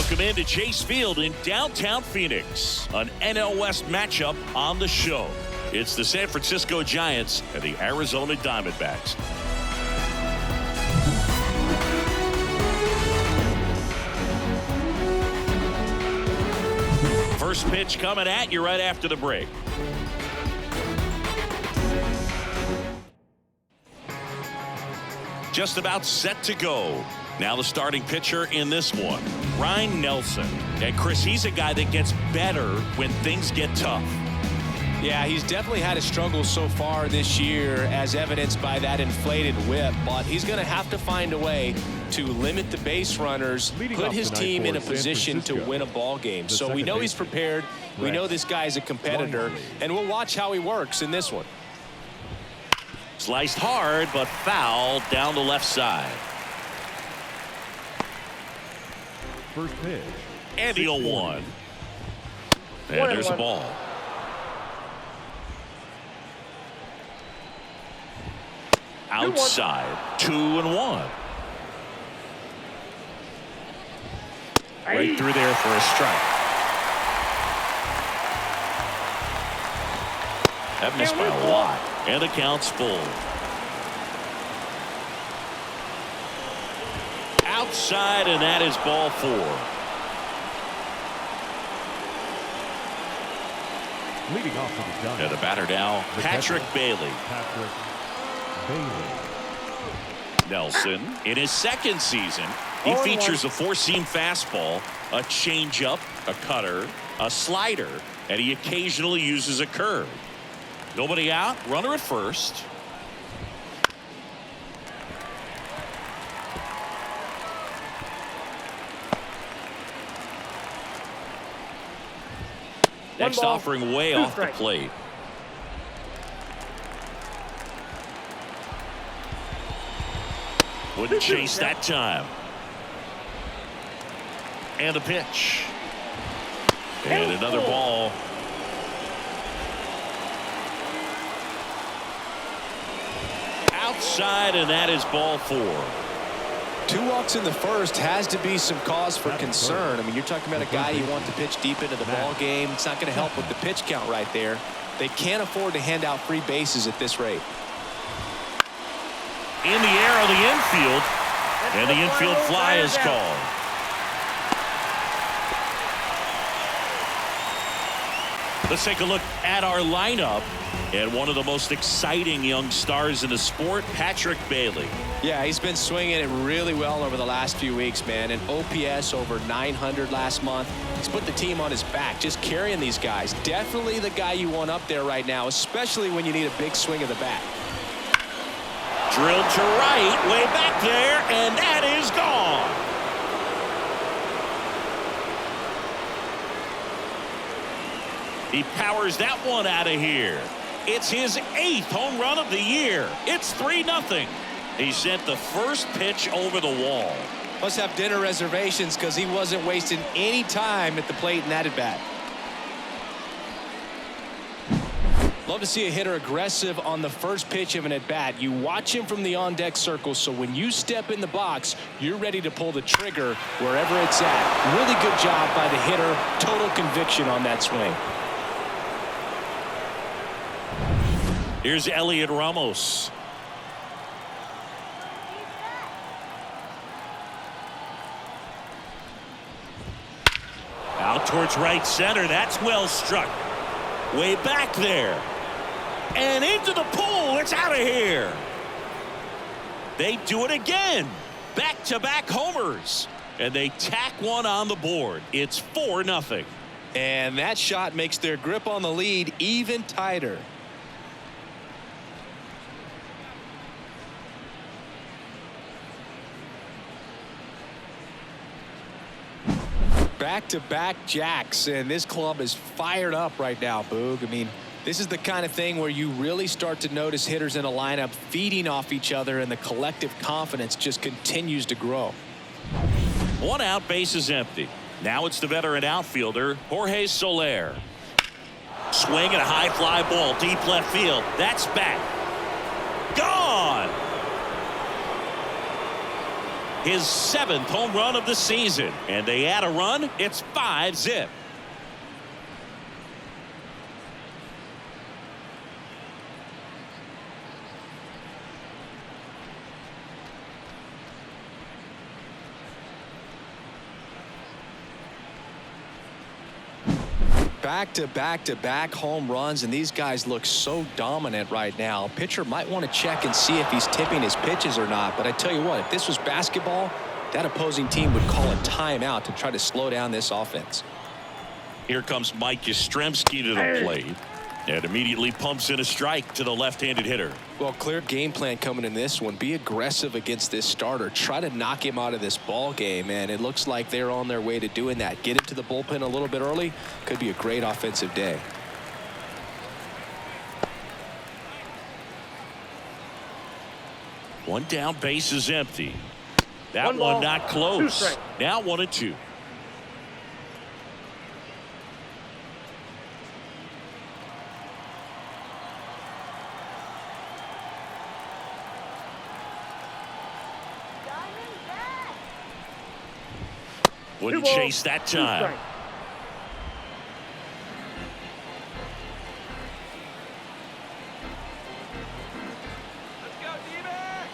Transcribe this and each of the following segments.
Welcome into Chase Field in downtown Phoenix. An NL West matchup on the show. It's the San Francisco Giants and the Arizona Diamondbacks. First pitch coming at you right after the break. Just about set to go. Now the starting pitcher in this one, Ryne Nelson. And Chris, he's a guy that gets better when things get tough. Yeah, he's definitely had a struggle so far this year, as evidenced by that inflated whip. But he's going to have to find a way to limit the base runners, put his team in a position to win a ball game. So we know he's prepared. We know this guy's a competitor, and we'll watch how he works in this one. Sliced hard, but foul down the left side. First pitch. And the 0-1. And there's a ball. Outside, 2-1. Right through there for a strike. That missed by a lot. And the count's full. Outside, and that is ball 4. Leading off for the Giants. And the batter now, Patrick Bailey. Nelson, in his second season, he features a four-seam fastball, a changeup, a cutter, a slider, and he occasionally uses a curve. Nobody out, runner at first. Next offering way off the plate. Wouldn't chase that time. And a pitch. And another ball. Outside, and that is ball 4. 2 walks in the first has to be some cause for concern. I mean, you're talking about a guy you want to pitch deep into the ball game. It's not going to help with the pitch count right there. They can't afford to hand out free bases at this rate. In the air of the infield, and the infield fly is called. Let's take a look at our lineup. And one of the most exciting young stars in the sport, Patrick Bailey. Yeah, he's been swinging it really well over the last few weeks, man. An OPS over 900 last month. He's put the team on his back, just carrying these guys. Definitely the guy you want up there right now, especially when you need a big swing of the bat. Drilled to right, way back there, and that is gone. He powers that one out of here. It's his 8th home run of the year. It's 3-0. He sent the first pitch over the wall. Must have dinner reservations because he wasn't wasting any time at the plate in that at bat. Love to see a hitter aggressive on the first pitch of an at bat. You watch him from the on deck circle, so when you step in the box, you're ready to pull the trigger wherever it's at. Really good job by the hitter. Total conviction on that swing. Here's Elliot Ramos. Out towards right center. That's well struck. Way back there. And into the pool. It's out of here. They do it again. Back-to-back homers. And they tack one on the board. It's 4-0. And that shot makes their grip on the lead even tighter. Back-to-back jacks, and this club is fired up right now, Boog. I mean, this is the kind of thing where you really start to notice hitters in a lineup feeding off each other, and the collective confidence just continues to grow. 1 out, base is empty. Now it's the veteran outfielder, Jorge Soler. Swing and a high fly ball, deep left field. That's back. Gone! His 7th home run of the season. And they add a run. It's 5-0. Back-to-back home runs, and these guys look so dominant right now. Pitcher might want to check and see if he's tipping his pitches or not, but I tell you what, if this was basketball, that opposing team would call a timeout to try to slow down this offense. Here comes Mike Yastrzemski to the plate and immediately pumps in a strike to the left-handed hitter. Well, clear game plan coming in this one. Be aggressive against this starter. Try to knock him out of this ball game, and it looks like they're on their way to doing that. Get into the bullpen a little bit early. Could be a great offensive day. One down, base is empty. That one not close. Now 1-2. Wouldn't chase that time. Let's go, D-backs!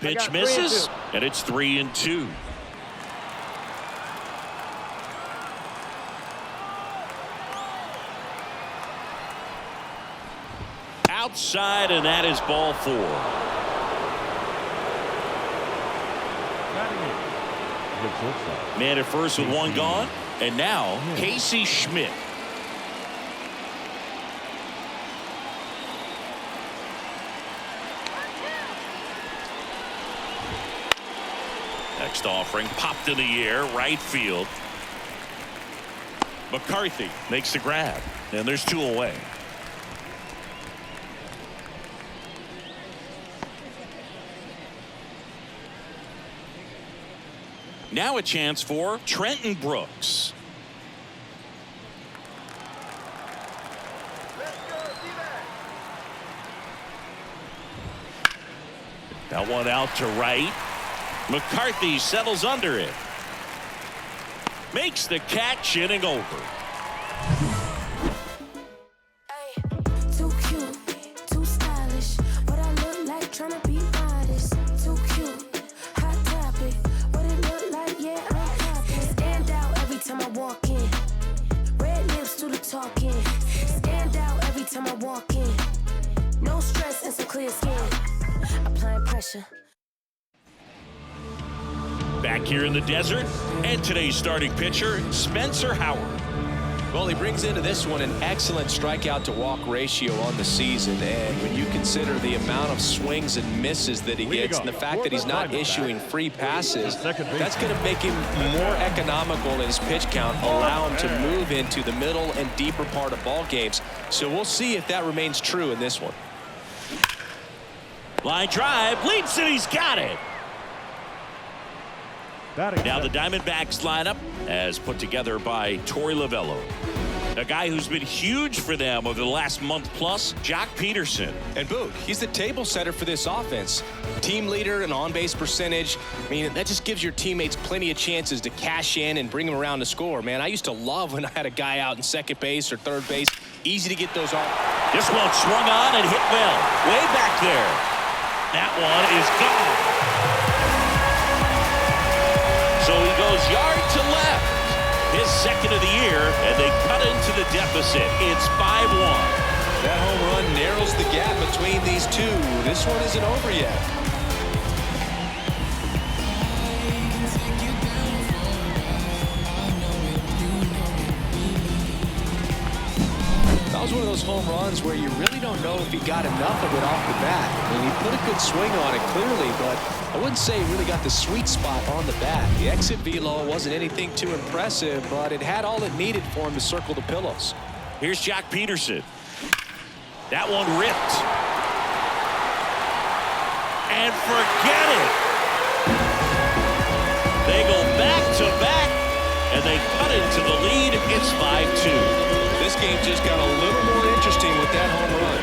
Pitch misses, and it's 3-2. Outside, and that is ball 4. Man at first with 1 gone, and now Casey Schmidt. Next offering popped in the air, right field. McCarthy makes the grab, and there's 2 away. Now a chance for Trenton Brooks. That one out to right. McCarthy settles under it. Makes the catch, inning over. Too cute, too stylish. What I look like trying to be modest. Too cute, hot topic. What it look like, yeah, I'm popping. Stand out every time I walk in. Red lips do the talking. Stand out every time I walk in. No stress and some clear skin. Applying pressure. Back here in the desert, and today's starting pitcher, Spencer Howard. Well, he brings into this one an excellent strikeout to walk ratio on the season. And when you consider the amount of swings and misses that he gets and the fact that he's not issuing free passes, that's going to make him more economical in his pitch count, allow him to move into the middle and deeper part of ball games. So we'll see if that remains true in this one. Line drive, leaps and he's got it. Now the Diamondbacks lineup as put together by Torey Lovullo. A guy who's been huge for them over the last month plus, Jock Peterson. And Boog, he's the table setter for this offense. Team leader and on-base percentage. I mean, that just gives your teammates plenty of chances to cash in and bring them around to score. Man, I used to love when I had a guy out in second base or third base. Easy to get those off. This one swung on and hit well. Way back there. That one is gone. So he goes yard to left. His second of the year, and they cut into the deficit. It's 5-1. That home run narrows the gap between these two. This one isn't over yet. That was one of those home runs where you really don't know if he got enough of it off the bat. I mean, he put a good swing on it clearly, but I wouldn't say he really got the sweet spot on the bat. The exit velo wasn't anything too impressive, but it had all it needed for him to circle the pillows. Here's Jock Peterson. That one ripped. And forget it. They go back to back, and they cut into the lead. It's 5-2. This game just got a little more interesting with that home run.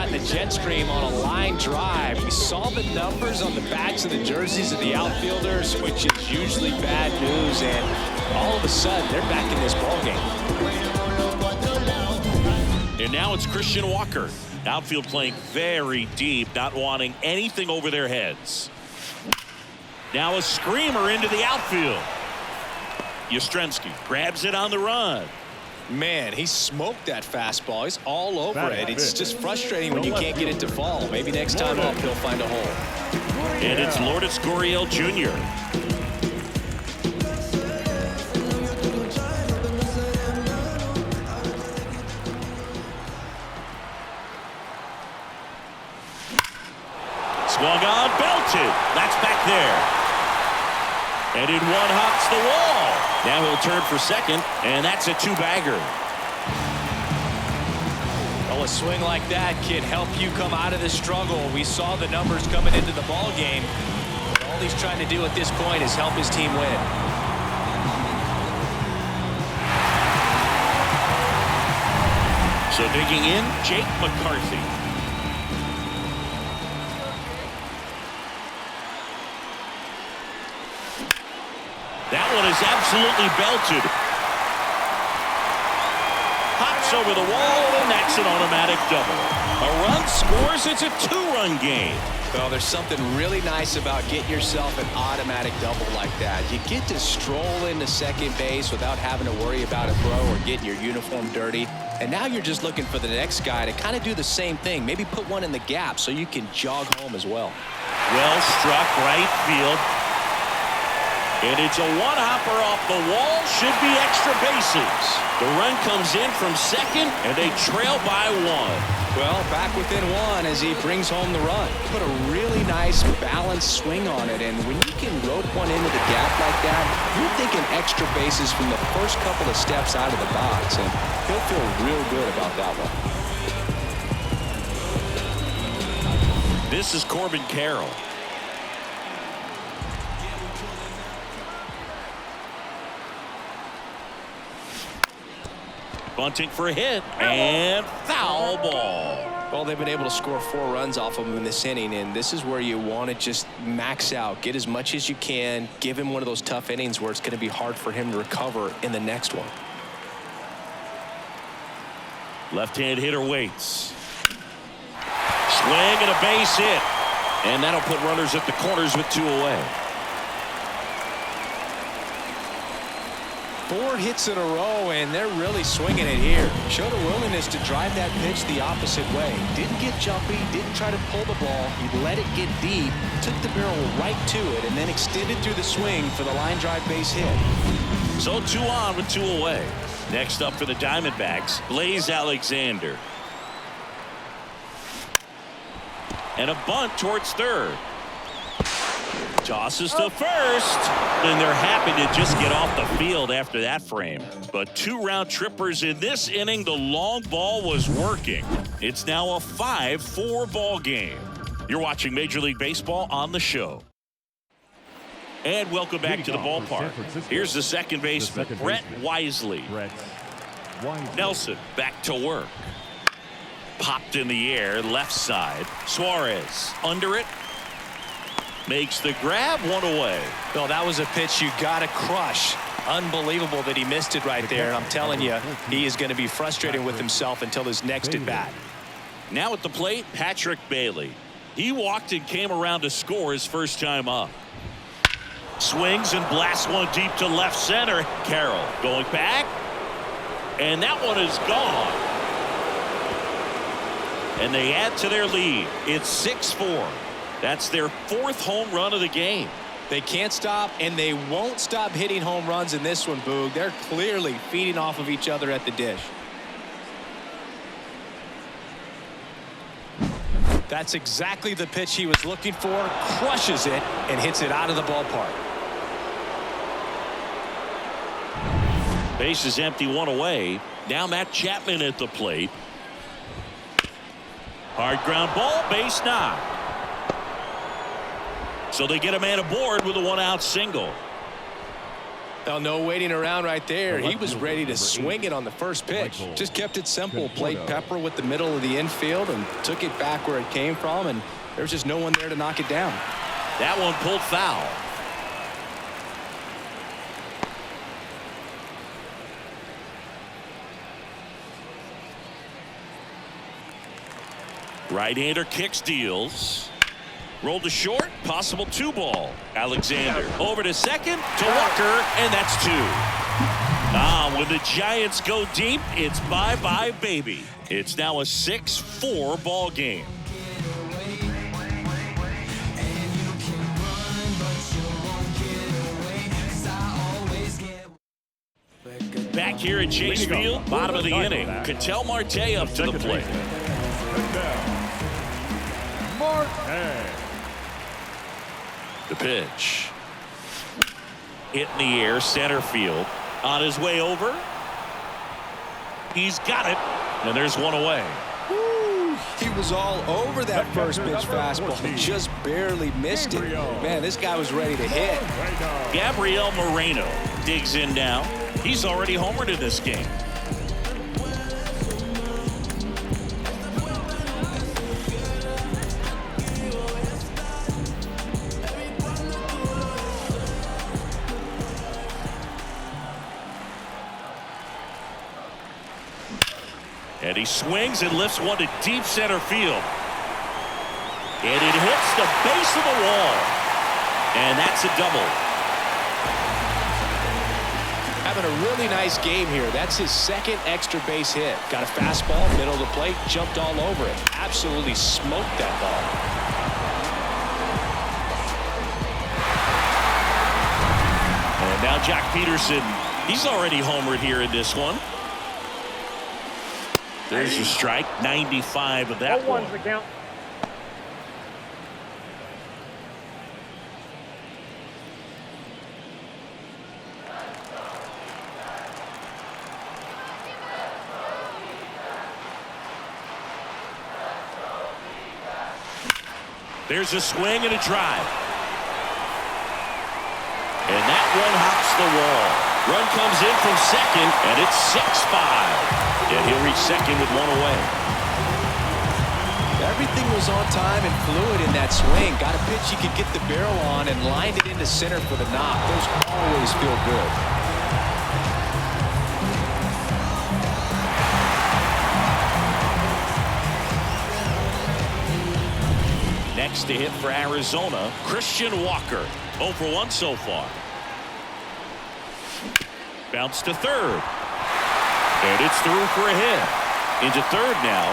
The jet stream on a line drive. We saw the numbers on the backs of the jerseys of the outfielders, which is usually bad news, and all of a sudden they're back in this ball game. And now it's Christian Walker. Outfield playing very deep, not wanting anything over their heads. Now a screamer into the outfield. Yastrzemski grabs it on the run. Man, he smoked that fastball. He's all over it. It's just frustrating when you can't get it to fall. Maybe next time up he'll find a hole. And it's Lourdes Gurriel Jr. Swung on, belted. That's back there. And in one hops the wall. Now he'll turn for second, and that's a two-bagger. Well, a swing like that can help you come out of the struggle. We saw the numbers coming into the ball game. But all he's trying to do at this point is help his team win. So digging in, Jake McCarthy. That one is absolutely belted. Hops over the wall, and that's an automatic double. A run scores. It's a two-run game. Well, there's something really nice about getting yourself an automatic double like that. You get to stroll into second base without having to worry about a throw or getting your uniform dirty. And now you're just looking for the next guy to kind of do the same thing. Maybe put one in the gap so you can jog home as well. Well struck, right field. And it's a one-hopper off the wall. Should be extra bases. The run comes in from second, and they trail by one. Well, back within one as he brings home the run. Put a really nice balanced swing on it, and when you can rope one into the gap like that, you're thinking extra bases from the first couple of steps out of the box, and he'll feel real good about that one. This is Corbin Carroll. Bunting for a hit, and foul ball. Well, they've been able to score 4 runs off of him in this inning, and this is where you want to just max out, get as much as you can, give him one of those tough innings where it's going to be hard for him to recover in the next one. Left-hand hitter waits. Swing and a base hit, and that'll put runners at the corners with 2 away. 4 hits in a row, and they're really swinging it here. Showed a willingness to drive that pitch the opposite way. Didn't get jumpy, didn't try to pull the ball. He let it get deep, took the barrel right to it, and then extended through the swing for the line drive base hit. So 2 on with 2 away. Next up for the Diamondbacks, Blaze Alexander. And a bunt towards third. Tosses to first, and they're happy to just get off the field after that frame. But 2 round trippers in this inning. The long ball was working. It's now a 5-4 ball game. You're watching Major League Baseball on the show. And welcome back to the ballpark. Here's the second baseman, Brett Wisely. Nelson back to work. Popped in the air, left side. Suarez under it. Makes the grab, 1 away. Well, that was a pitch you got to crush. Unbelievable that he missed it right there. I'm telling you, he is going to be frustrated with himself until his next at bat. Now at the plate, Patrick Bailey. He walked and came around to score his first time up. Swings and blasts one deep to left center. Carroll going back. And that one is gone. And they add to their lead. It's 6-4. That's their 4th home run of the game. They can't stop, and they won't stop hitting home runs in this one, Boog. They're clearly feeding off of each other at the dish. That's exactly the pitch he was looking for. Crushes it and hits it out of the ballpark. Base is empty, 1 away. Now Matt Chapman at the plate. Hard ground ball, base knock. So they get a man aboard with a 1-out single. Well, no waiting around right there. He was ready to swing it on the first pitch. Just kept it simple. Played pepper with the middle of the infield and took it back where it came from, and there's just no one there to knock it down. That one pulled foul. Right-hander kicks, deals. Rolled to short, possible 2 ball. Alexander over to second to Walker, and that's 2. When the Giants go deep, it's bye-bye, baby. It's now a 6-4 ball game. Back here at Chase Field, bottom of the inning. Ketel Marte up to the plate. The pitch. Hit in the air, center field. On his way over. He's got it. And there's 1 away. He was all over that first pitch fastball. He just barely missed it. Man, this guy was ready to hit. Gabriel Moreno digs in now. He's already homered in this game. And he swings and lifts one to deep center field. And it hits the base of the wall. And that's a double. Having a really nice game here. That's his 2nd extra base hit. Got a fastball, middle of the plate, jumped all over it. Absolutely smoked that ball. And now Jack Peterson. He's already homered here in this one. There's your strike, 95 of that one. The count. There's a swing and a drive. And that one hops the wall. Run comes in from second, and it's 6-5. And he'll reach second with 1 away. Everything was on time and fluid in that swing. Got a pitch he could get the barrel on and lined it into center for the knock. Those always feel good. Next to hit for Arizona, Christian Walker. 0 for 1 so far. Bounce to third. And it's through for a hit. Into third now.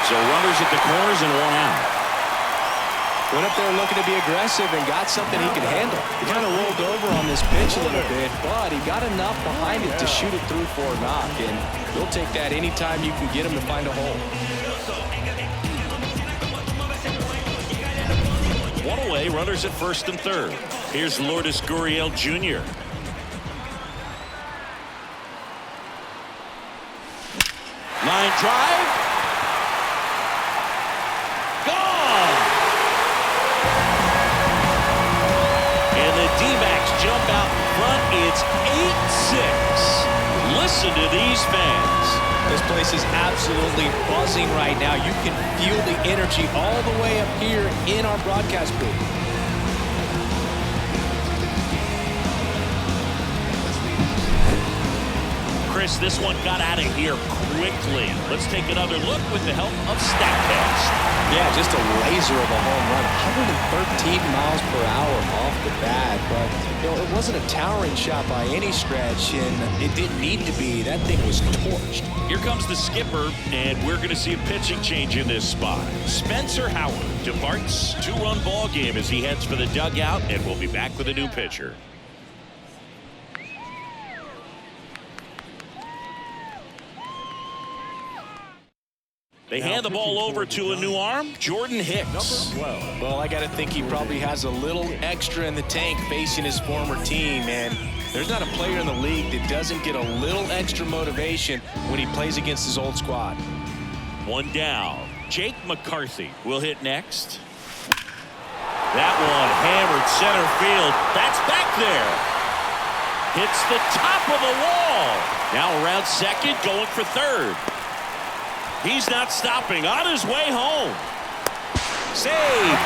So runners at the corners and one out. Went up there looking to be aggressive and got something he could handle. He kind of rolled over on this pitch a little bit, but he got enough behind it to shoot it through for a knock. And you'll take that anytime you can get him to find a hole. One away, runners at first and third. Here's Lourdes Gurriel Jr. Line drive. Gone. And the D-backs jump out in front. It's 8-6. Listen to these fans. This place is absolutely buzzing right now. You can feel the energy all the way up here in our broadcast booth. Chris, this one got out of here quickly. Let's take another look with the help of StatCast. Yeah, just a laser of a home run. 113 miles per hour off the bat. But, it wasn't a towering shot by any stretch, and it didn't need to be. That thing was torched. Here comes the skipper, and we're going to see a pitching change in this spot. Spencer Howard departs. 2-run ball game as he heads for the dugout, and we'll be back with a new pitcher. They hand the ball over to a new arm, Jordan Hicks. Well, I got to think he probably has a little extra in the tank facing his former team, and there's not a player in the league that doesn't get a little extra motivation when he plays against his old squad. One down. Jake McCarthy will hit next. That one hammered center field. That's back there. Hits the top of the wall. Now around second, going for third. He's not stopping. On his way home. Save.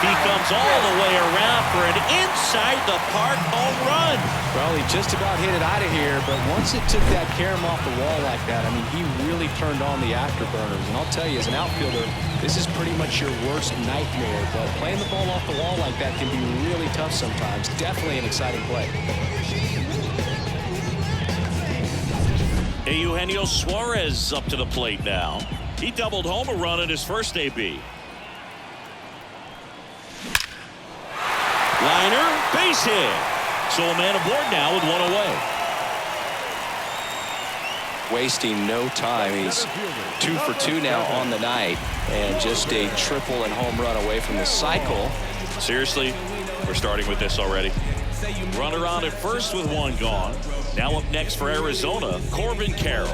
He comes all the way around for an inside the park home run. Well, he just about hit it out of here, but once it took that carom off the wall like that, I mean, he really turned on the afterburners. And I'll tell you, as an outfielder, this is pretty much your worst nightmare. But playing the ball off the wall like that can be really tough sometimes. Definitely an exciting play. Eugenio Suarez up to the plate now. He doubled home a run in his first AB. Liner, base hit. So a man aboard now with one away. Wasting no time. He's 2 for 2 now on the night, and just a triple and home run away from the cycle. Seriously, we're starting with this already. Runner on at first with one gone. Now up next for Arizona, Corbin Carroll.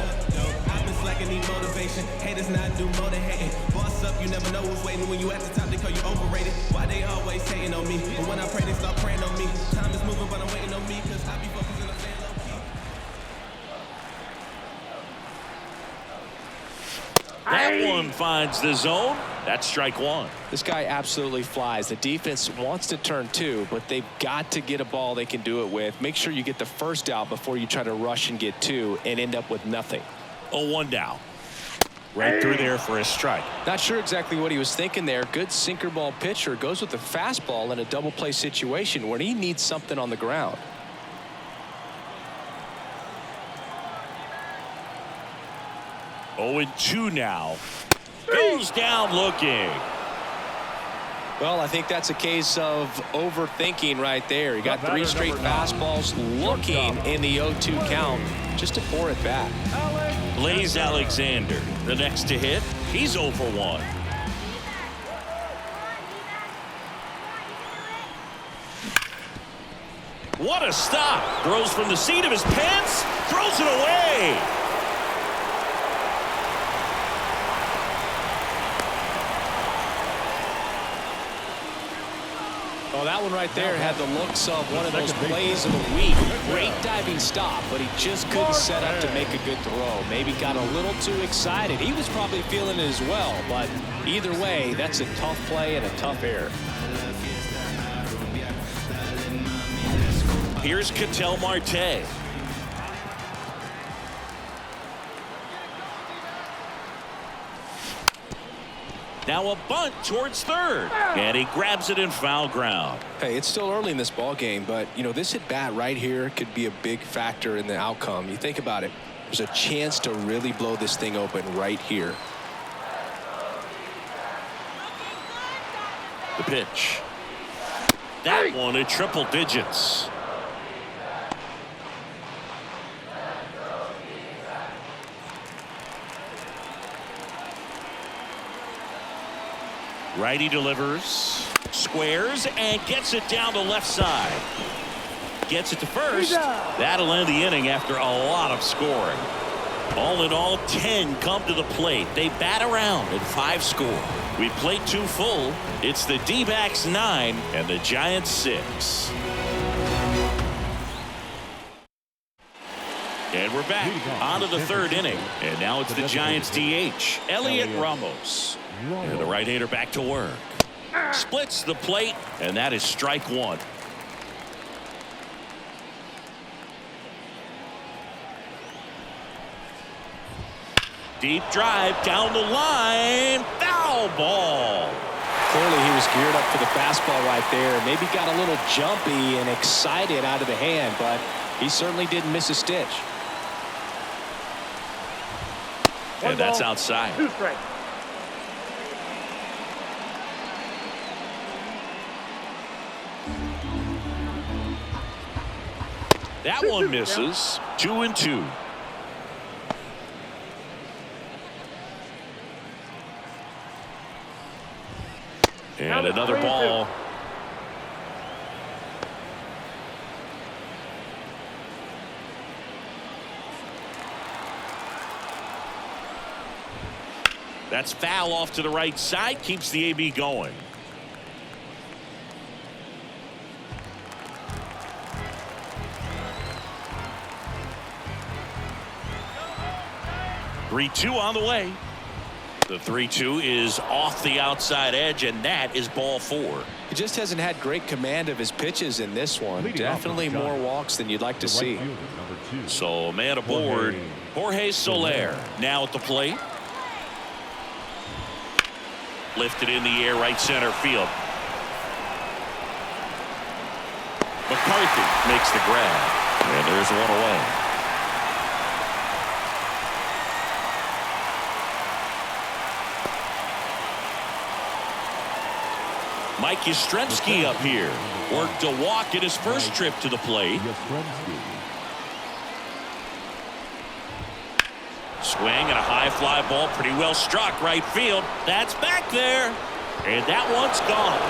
Motivation, haters not do more than hating. Boss up, you never know who's waiting. When you at the top, they call you overrated. Why they always hating on me? But when I pray, they start praying on me. Time is moving, but I'm waiting on me, cause I be focusing on staying low key. That one finds the zone. That's strike one. This guy absolutely flies. The defense wants to turn 2, but they've got to get a ball they can do it with. Make sure you get the first out before you try to rush and get 2 and end up with nothing. 0-1 down. Right through there for a strike. Not sure exactly what he was thinking there. Good sinker ball pitcher goes with the fastball in a double play situation where he needs something on the ground. Oh, 0-2 now. Goes down looking. Well, I think that's a case of overthinking right there. He got 3 straight fastballs looking in the 0-2 count just to pour it back. Blaze Alexander, the next to hit. He's 0 for 1. What a stop. Throws from the seat of his pants. Throws it away. Oh, that one right there had the looks of one of those plays of the week. Great diving stop, but he just couldn't set up to make a good throw. Maybe got a little too excited. He was probably feeling it as well, but either way, that's a tough play and a tough error. Here's Ketel Marte. Now a bunt towards third. And he grabs it in foul ground. Hey, it's still early in this ball game, but you know, this at bat right here could be a big factor in the outcome. You think about it. There's a chance to really blow this thing open right here. The pitch. That one at triple digits. Righty delivers, squares, and gets it down the left side. Gets it to first. That'll end the inning after a lot of scoring. All in all, 10 come to the plate. They bat around and 5 score. We played 2 full. It's the D-backs 9 and the Giants 6. And we're back onto the third inning. And now it's the Giants DH, Elliot Ramos. And the right-hander back to work. Splits the plate, and that is strike 1. Deep drive down the line. Foul ball. Clearly he was geared up for the fastball right there. Maybe got a little jumpy and excited out of the hand, but he certainly didn't miss a stitch. And that's outside. 2 strikes. That one misses. 2-2. And another ball. That's foul off to the right side. Keeps the AB going. Three-2 on the way. The 3-2 is off the outside edge, and that is ball 4. He just hasn't had great command of his pitches in this one. Definitely more walks than you'd like to see. So a man aboard, Jorge Soler now at the plate. Lifted in the air, right center field. McCarthy makes the grab, and there's one away. Mike Yastrzemski up here. Worked a walk in his first trip to the plate. Swing and a high fly ball, pretty well struck right field. That's back there, and that one's gone.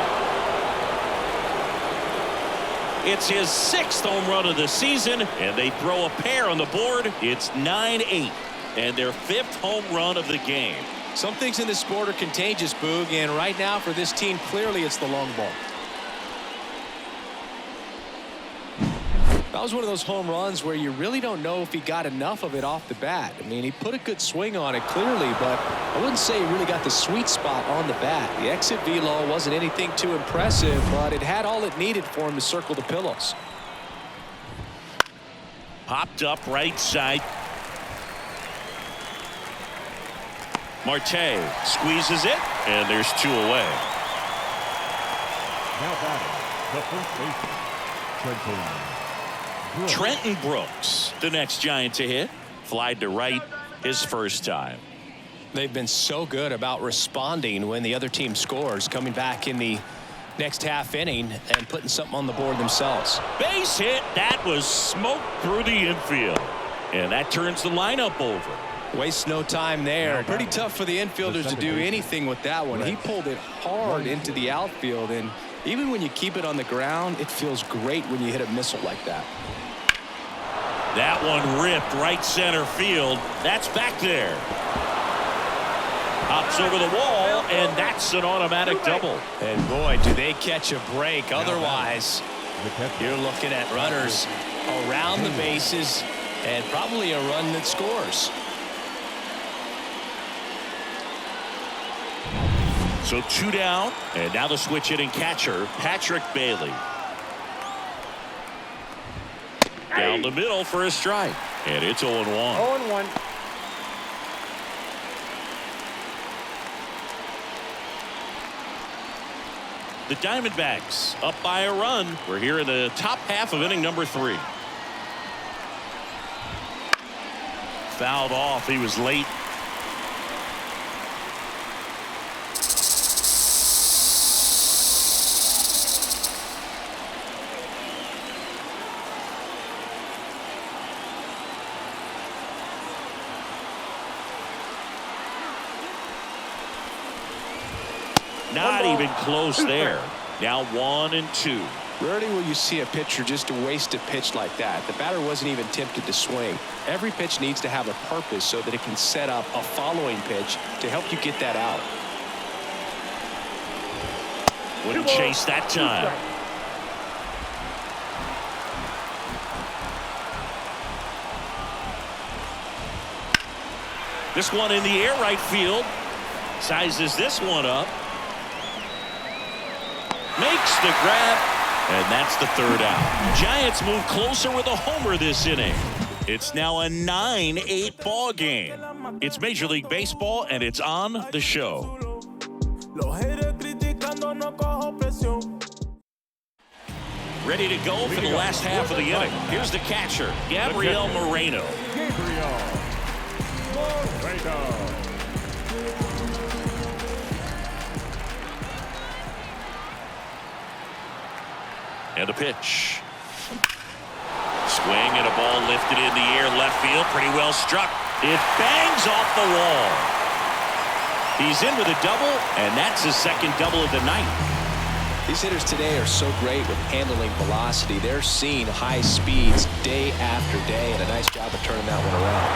It's his 6th home run of the season, and they throw a pair on the board. It's 9-8, and their 5th home run of the game. Some things in this sport are contagious, Boog, and right now for this team, clearly it's the long ball. That was one of those home runs where you really don't know if he got enough of it off the bat. I mean, he put a good swing on it clearly, but I wouldn't say he really got the sweet spot on the bat. The exit velo wasn't anything too impressive, but it had all it needed for him to circle the pillows. Popped up right side. Marte squeezes it, and there's 2 away. Now batting, the first baseman, Trenton Brooks, the next Giant to hit. Flied to right his first time. They've been so good about responding when the other team scores, coming back in the next half inning and putting something on the board themselves. Base hit. That was smoked through the infield. And that turns the lineup over. Waste no time there. Pretty tough for the infielders to do anything with that one. He pulled it hard into the outfield, and even when you keep it on the ground, it feels great when you hit a missile like that. That one ripped right center field. That's back there. Hops over the wall, and that's an automatic double. And boy, do they catch a break. Otherwise, you're looking at runners around the bases and probably a run that scores. So 2 down, and now the switch hitting catcher, Patrick Bailey. Down the middle for a strike, and it's 0-1. 0-1. The Diamondbacks up by a run. We're here in the top half of inning number 3. Fouled off. He was late. Not even close there. Now 1-2. Rarely will you see a pitcher just waste a pitch like that. The batter wasn't even tempted to swing. Every pitch needs to have a purpose so that it can set up a following pitch to help you get that out. Wouldn't chase that time. This one in the air right field. Sizes this one up. Makes the grab, and that's the 3rd out. Giants move closer with a homer this inning. It's now a 9-8 ball game. It's Major League Baseball, and it's on the show. Ready to go for the last half of the inning. Here's the catcher, Gabriel Moreno. And a pitch. Swing and a ball lifted in the air left field. Pretty well struck. It bangs off the wall. He's in with a double, and that's his 2nd double of the night. These hitters today are so great with handling velocity. They're seeing high speeds day after day, and a nice job of turning that one around.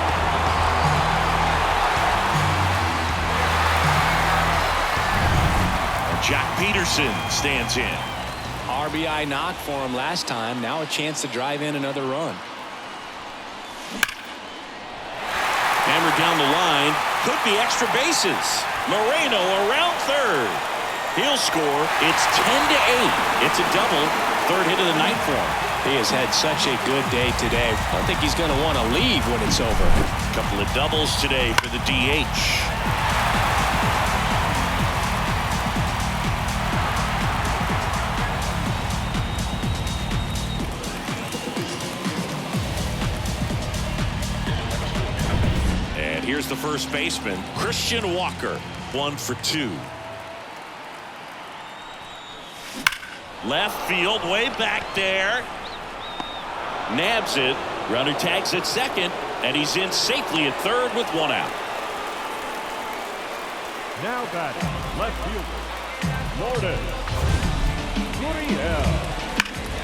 Jack Peterson stands in. RBI knock for him last time. Now a chance to drive in another run. Hammered down the line. Could be extra bases. Moreno around 3rd. He'll score. It's 10-8. It's a double. 3rd hit of the night for him. He has had such a good day today. I don't think he's going to want to leave when it's over. A couple of doubles today for the DH. Here's the first baseman, Christian Walker, 1 for 2. Left field, way back there. Nabs it. Runner tags at 2nd, and he's in safely at 3rd with 1 out. Now batting, left fielder, Lourdes Gurriel.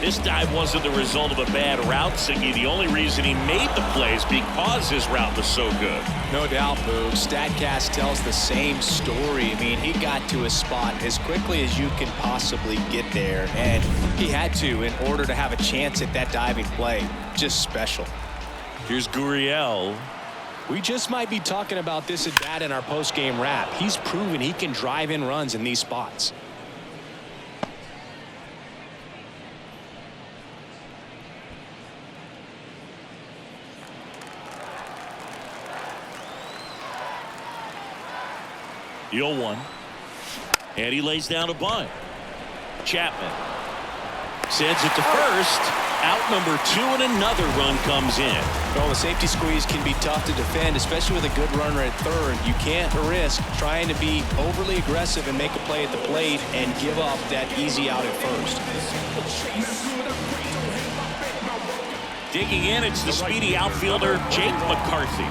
This dive wasn't the result of a bad route, Siggy. The only reason he made the play is because his route was so good. No doubt, Boog. StatCast tells the same story. I mean, he got to his spot as quickly as you can possibly get there, and he had to in order to have a chance at that diving play. Just special. Here's Gurriel. We just might be talking about this at bat in our post-game wrap. He's proven he can drive in runs in these spots. The 0-1. And he lays down a bunt. Chapman sends it to first. Out number 2, and another run comes in. Well, the safety squeeze can be tough to defend, especially with a good runner at 3rd. You can't risk trying to be overly aggressive and make a play at the plate and give up that easy out at 1st. Digging in, it's the speedy outfielder, Jake McCarthy.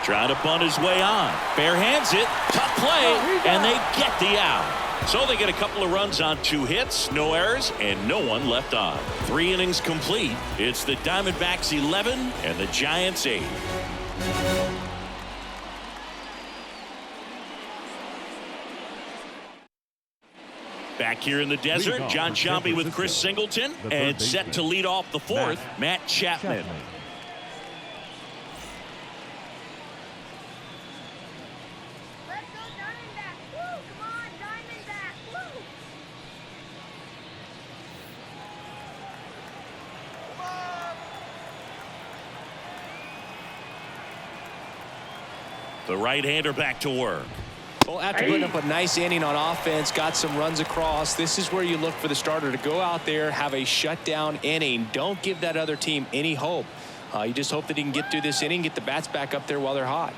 Trying to bunt his way on. Bare hands it. Tough play. And they get the out. So they get a couple of runs on 2 hits, no errors, and no one left on. 3 innings complete. It's the Diamondbacks 11 and the Giants 8. Back here in the desert, John Sciambi with Chris Singleton, and set to lead off the 4th, Matt Chapman. Let's go Diamondbacks! Woo! Come on, Diamondbacks! Woo! Come on! The right-hander back to work. Well, after putting up a nice inning on offense, got some runs across, this is where you look for the starter to go out there, have a shutdown inning. Don't give that other team any hope. You just hope that he can get through this inning, get the bats back up there while they're hot.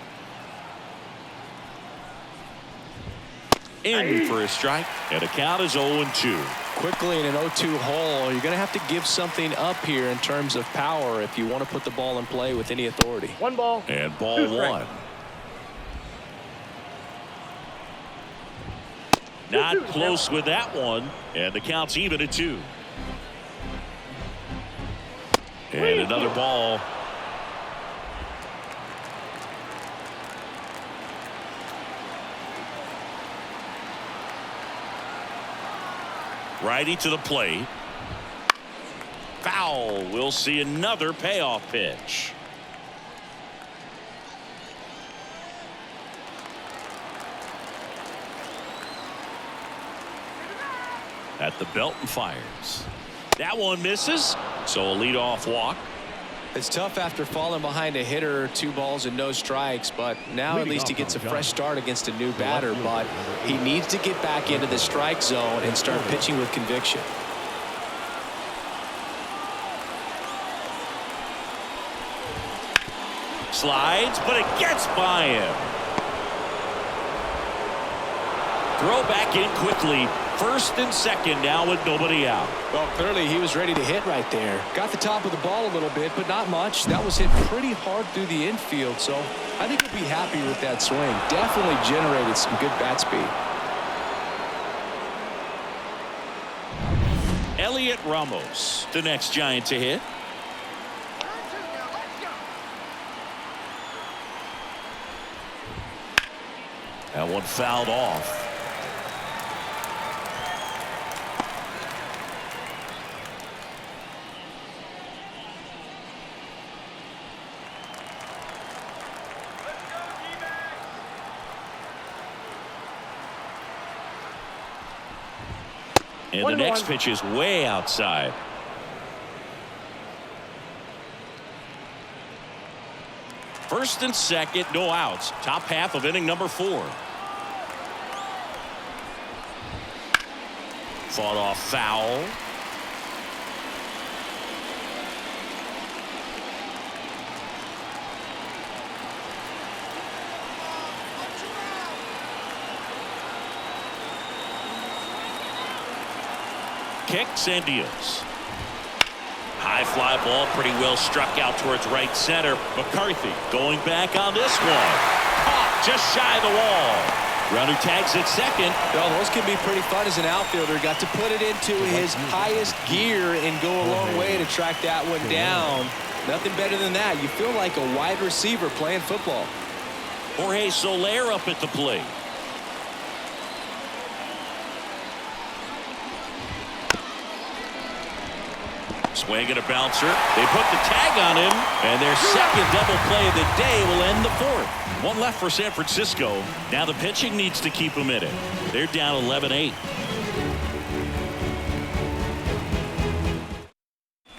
In for a strike, and the count is 0-2. Quickly in an 0-2 hole, you're going to have to give something up here in terms of power if you want to put the ball in play with any authority. 1 ball. And ball 1. Not close with that one, and the count's even at 2. And another ball. Righty to the plate. Foul. We'll see another payoff pitch. At the belt and fires. That one misses, so a leadoff walk. It's tough after falling behind a hitter, 2 balls and no strikes, but now at least he gets a fresh start against a new batter. But he needs to get back into the strike zone and start pitching with conviction. Slides, but it gets by him. Throw back in quickly. First and second now with nobody out. Well, clearly he was ready to hit right there. Got the top of the ball a little bit, but not much. That was hit pretty hard through the infield, so I think he'll be happy with that swing. Definitely generated some good bat speed. Elliot Ramos, the next Giant to hit. That one fouled off. And the next pitch is way outside. First and second, no outs. Top half of inning number 4. Fought off foul. Kicks and deals. High fly ball, pretty well struck out towards right center. McCarthy going back on this one. Caught just shy of the wall. Runner tags at second. Well, those can be pretty fun as an outfielder. Got to put it into his highest gear and go a long way to track that one down. Nothing better than that. You feel like a wide receiver playing football. Jorge Soler up at the plate. Swing and a bouncer. They put the tag on him, and their second double play of the day will end the 4th. One left for San Francisco. Now the pitching needs to keep them in it. They're down 11-8.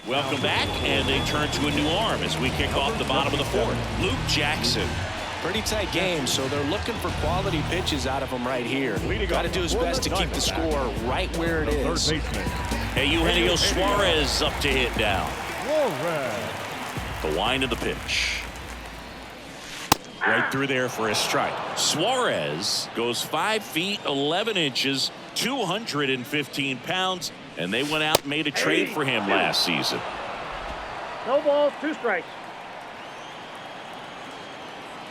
Welcome back, and they turn to a new arm as we kick off the bottom of the 4th. Luke Jackson. Pretty tight game, so they're looking for quality pitches out of him right here. Got to do his best to keep the score right where it is. Hey, Eugenio Suarez up to hit now. The wind of the pitch. Right through there for a strike. Suarez goes 5 feet 11 inches, 215 pounds, and they went out and made a trade for him last season. No balls, 2 strikes.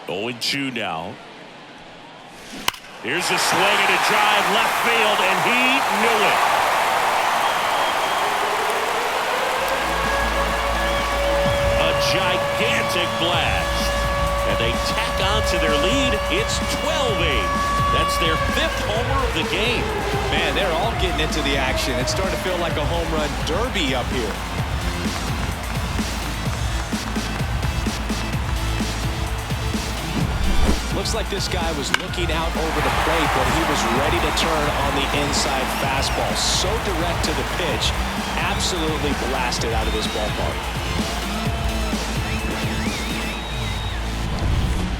0-2 now. Here's a swing and a drive left field, and he knew it. A gigantic blast. And they tack on to their lead. It's 12-8. That's their 5th homer of the game. Man, they're all getting into the action. It's starting to feel like a home run derby up here. Looks like this guy was looking out over the plate, but he was ready to turn on the inside fastball. So direct to the pitch. Absolutely blasted out of this ballpark.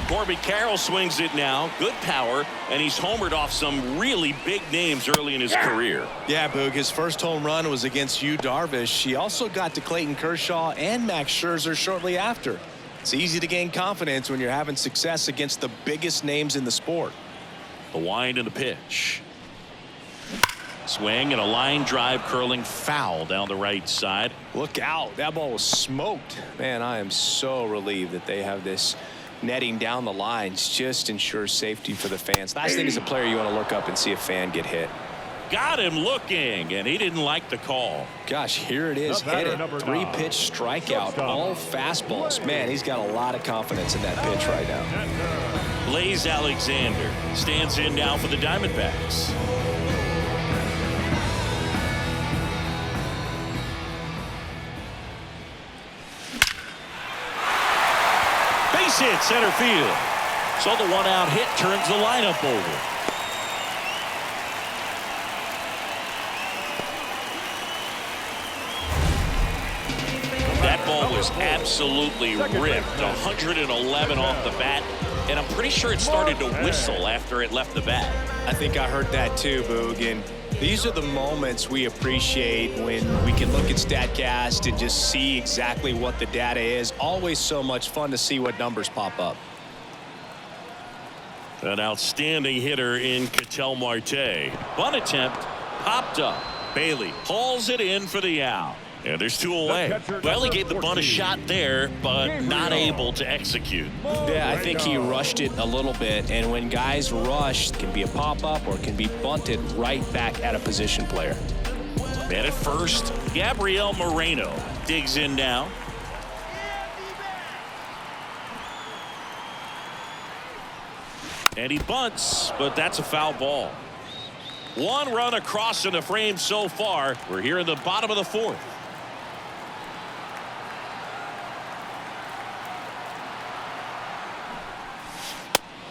Corbin Carroll swings it now. Good power, and he's homered off some really big names early in his career. Yeah, Boog, his first home run was against Yu Darvish. He also got to Clayton Kershaw and Max Scherzer shortly after. It's easy to gain confidence when you're having success against the biggest names in the sport. The wind and the pitch. Swing and a line drive curling foul down the right side. Look out. That ball was smoked. Man, I am so relieved that they have this netting down the lines. Just ensures safety for the fans. Last thing as a player, you want to look up and see a fan get hit. Got him looking, and he didn't like the call. Gosh, here it is. Hit it. 3-pitch strikeout. All fastballs. Man, he's got a lot of confidence in that pitch right now. Blaze Alexander stands in now for the Diamondbacks. Base hit center field. So the one-out hit turns the lineup over. That ball was absolutely ripped. 111 off the bat, and I'm pretty sure it started to whistle after it left the bat. I think I heard that too, Boog. And these are the moments we appreciate when we can look at StatCast and just see exactly what the data is. Always so much fun to see what numbers pop up. An outstanding hitter in Ketel Marte. Bunt attempt popped up. Bailey hauls it in for the out. And there's 2 away. Well, he gave the bunt a shot there, but not able to execute. Yeah, I think he rushed it a little bit. And when guys rush, it can be a pop-up or it can be bunted right back at a position player. Man at first, Gabriel Moreno digs in now. And he bunts, but that's a foul ball. 1 run across in the frame so far. We're here in the bottom of the 4th.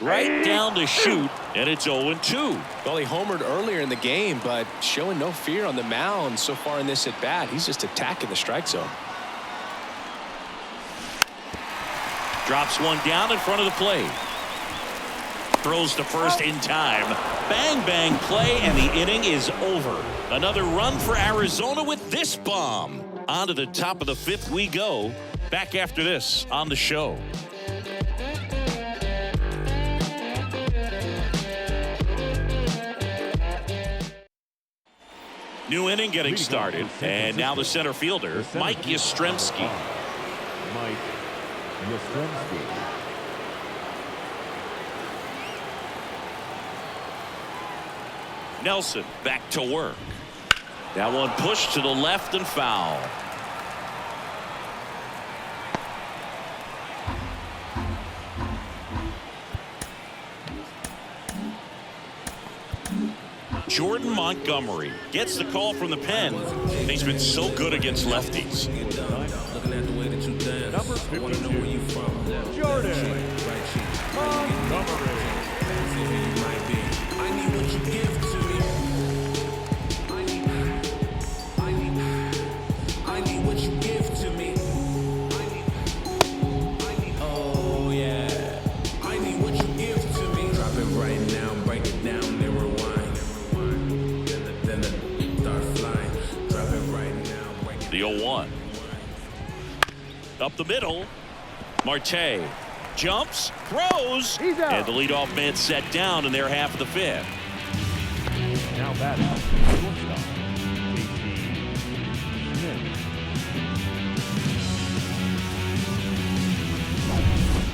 Right down the chute, and it's 0-2. Well, he homered earlier in the game, but showing no fear on the mound so far in this at-bat. He's just attacking the strike zone. Drops one down in front of the plate. Throws to first in time. Bang, bang play, and the inning is over. Another run for Arizona with this bomb. On to the top of the 5th we go. Back after this on the show. New inning getting started, and now the center fielder, Mike Yastrzemski. Mike Yastrzemski. Nelson back to work. That one pushed to the left and foul. Jordan Montgomery gets the call from the pen. He's been so good against lefties. Number 52, Jordan Montgomery. I need what you give to me. I need what you give to me. Oh yeah. I need what you give to me. Drop it right now, break it down, then rewind. Then start flying. Drop it right now, break it. The 0-1. Up the middle. Marte jumps, throws, and the leadoff man set down in their half of the 5th. Now batting,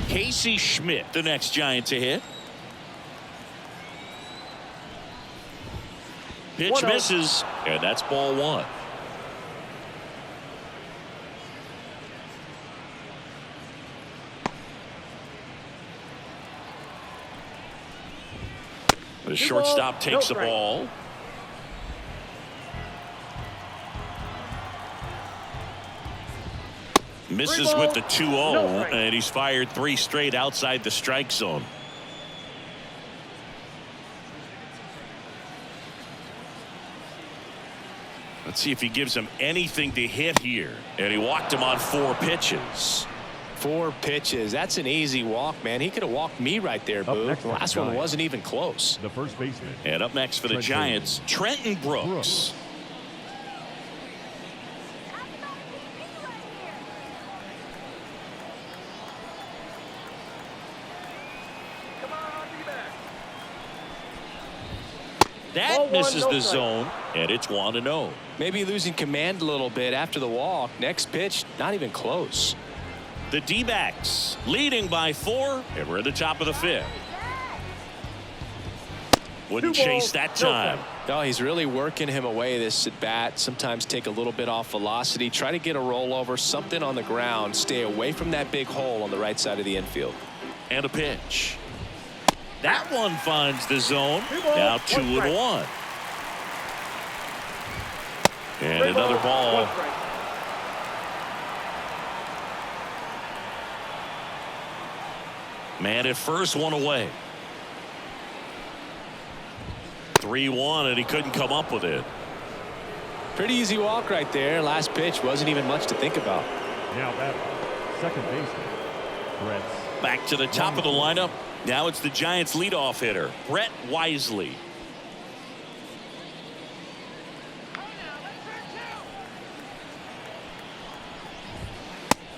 Casey Schmidt, the next Giant to hit. Pitch misses, and that's ball 1. The shortstop takes the ball. Misses with the 2-0, and he's fired 3 straight outside the strike zone. Let's see if he gives him anything to hit here. And he walked him on 4 pitches. 4 pitches. That's an easy walk, man. He could have walked me right there, Boo. The last one wasn't even close. The first baseman. And up next for the Giants, Trenton Brooks. That misses the zone, and it's 1-0. Maybe losing command a little bit after the walk. Next pitch, not even close. The D-backs leading by 4, and we're at the top of the 5th. Wouldn't chase that time. No, he's really working him away this at bat. Sometimes take a little bit off velocity. Try to get a rollover, something on the ground. Stay away from that big hole on the right side of the infield. And a pitch. That one finds the zone. Now 2-1. And another ball. Man at first, 1 away. 3-1, and he couldn't come up with it. Pretty easy walk right there. Last pitch wasn't even much to think about. Now that second baseman. Brett. Back to the top of the lineup. Now it's the Giants leadoff hitter, Brett Wisely.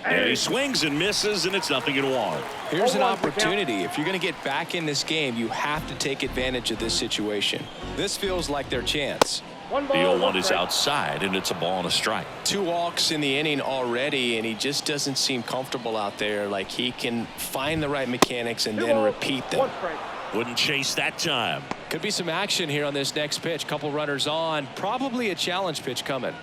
And he swings and misses, and it's 0-1. Here's an opportunity. If you're going to get back in this game, you have to take advantage of this situation. This feels like their chance. The 0-1 is outside, and it's a ball and a strike. 2 walks in the inning already, and he just doesn't seem comfortable out there. Like he can find the right mechanics and then repeat them. Wouldn't chase that time. Could be some action here on this next pitch. Couple runners on. Probably a challenge pitch coming.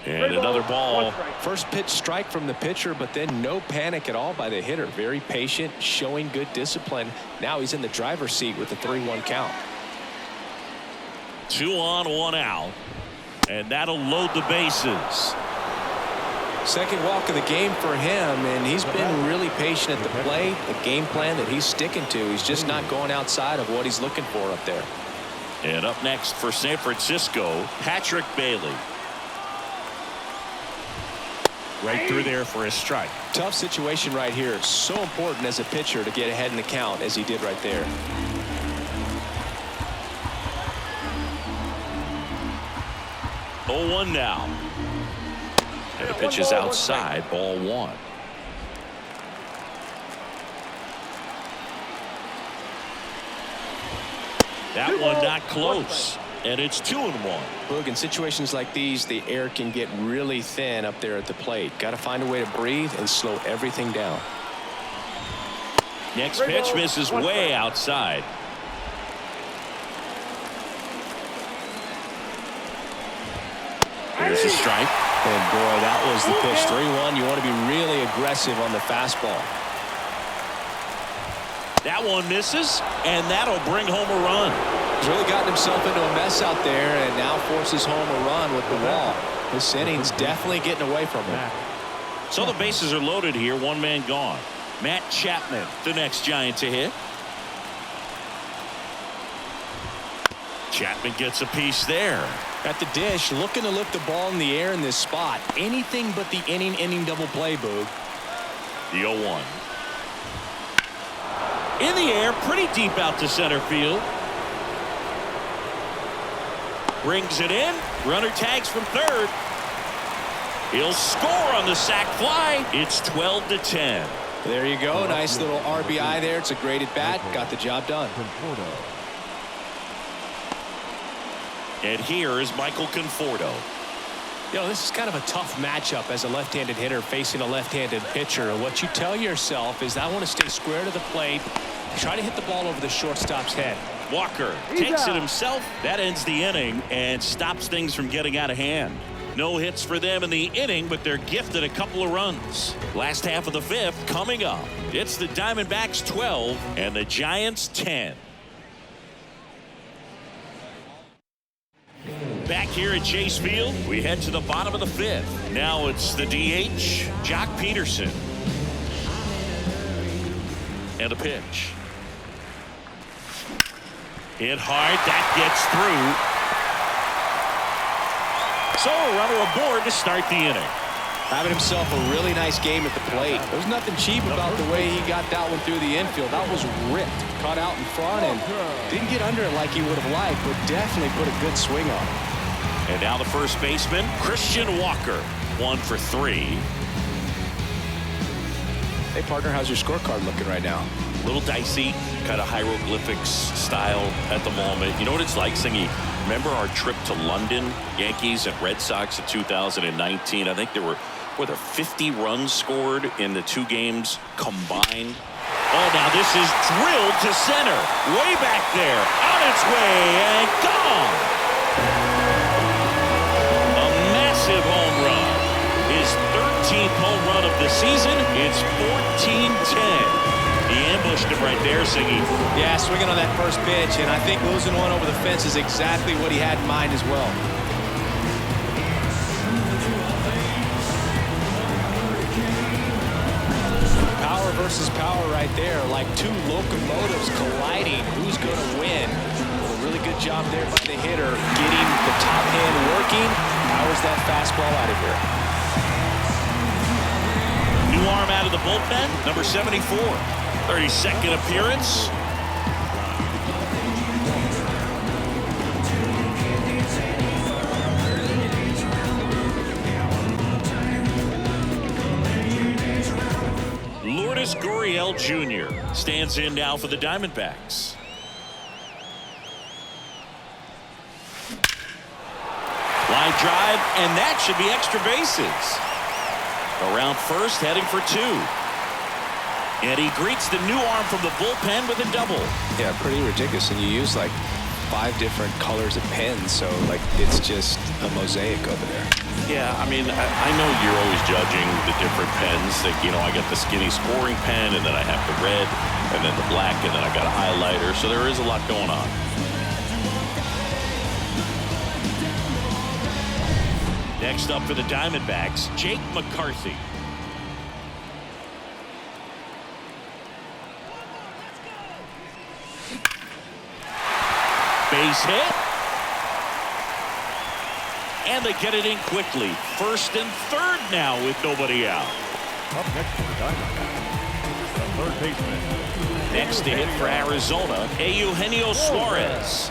And another ball. First pitch strike from the pitcher, but then no panic at all by the hitter. Very patient, showing good discipline. Now he's in the driver's seat with the 3-1 count. 2 on, 1 out. And that'll load the bases. Second walk of the game for him, and he's been really patient at the plate. The game plan that he's sticking to. He's just not going outside of what he's looking for up there. And up next for San Francisco, Patrick Bailey. Right through there for a strike. Tough situation right here. So important as a pitcher to get ahead in the count as he did right there. Oh, 1 now. And the pitch is outside, ball 1. That one not close. And it's 2-1. Boog, in situations like these, the air can get really thin up there at the plate. Got to find a way to breathe and slow everything down. Next pitch misses way outside. Here's a strike. And boy, that was the pitch. 3-1. You want to be really aggressive on the fastball. That one misses, and that'll bring home a run. He's really gotten himself into a mess out there and now forces home a run with the wall. This inning's definitely getting away from him. So the bases are loaded here. 1 man gone. Matt Chapman, the next Giant to hit. Chapman gets a piece there. At the dish, looking to lift the ball in the air in this spot. Anything but the inning double play, Boog. The 0-1. In the air, pretty deep out to center field. Brings it in. Runner tags from third. He'll score on the sac fly. It's 12-10. There you go. Nice little RBI there. It's a great at bat. Got the job done. And here is Michael Conforto. You know, this is kind of a tough matchup as a left-handed hitter facing a left-handed pitcher. And what you tell yourself is, I want to stay square to the plate, try to hit the ball over the shortstop's head. Walker takes it himself. That ends the inning and stops things from getting out of hand. No hits for them in the inning, but they're gifted a couple of runs. Last half of the 5th coming up. It's the Diamondbacks 12 and the Giants 10. Back here at Chase Field, we head to the bottom of the 5th. Now it's the DH, Jock Peterson. And a pitch. Hit hard. That So a runner aboard to start the inning. Having himself a really nice game at the plate. There's nothing cheap about the way he got that one through the infield. That was ripped. Caught out in front and didn't get under it like he would have liked, but definitely put a good swing on it. And now the first baseman, Christian Walker, 1 for 3. Hey, partner, how's your scorecard looking right now? A little dicey, kind of hieroglyphics style at the moment. You know what it's like, Singy? Remember our trip to London, Yankees and Red Sox in 2019? I think there were 50 runs scored in the 2 games combined. Oh, now this is drilled to center. Way back there. On its way and gone. A massive home run. His 13th home run of the season. It's 14-10. He ambushed him right there, Singy. Yeah, swinging on that first pitch, and I think losing one over the fence is exactly what he had in mind as well. Power versus power right there, like 2 locomotives colliding. Who's going to win? Well, a really good job there by the hitter, getting the top hand working. Powers that fastball out of here. New arm out of the bullpen, number 74. 32nd appearance. Lourdes Gurriel Jr. stands in now for the Diamondbacks. Line drive, and that should be extra bases. Around first, heading for 2. And he greets the new arm from the bullpen with a double. Yeah, pretty ridiculous. And you use like 5 different colors of pens, so like it's just a mosaic over there. Yeah, I mean, I know you're always judging the different pens. Like, you know, I got the skinny scoring pen, and then I have the red, and then the black, and then I got a highlighter. So there is a lot going on. Next up for the Diamondbacks, Jake McCarthy. Base hit. And they get it in quickly. First and third now with nobody out. Up next for the Diamondbacks, the third baseman. Next to hit for Arizona, Eugenio Suarez.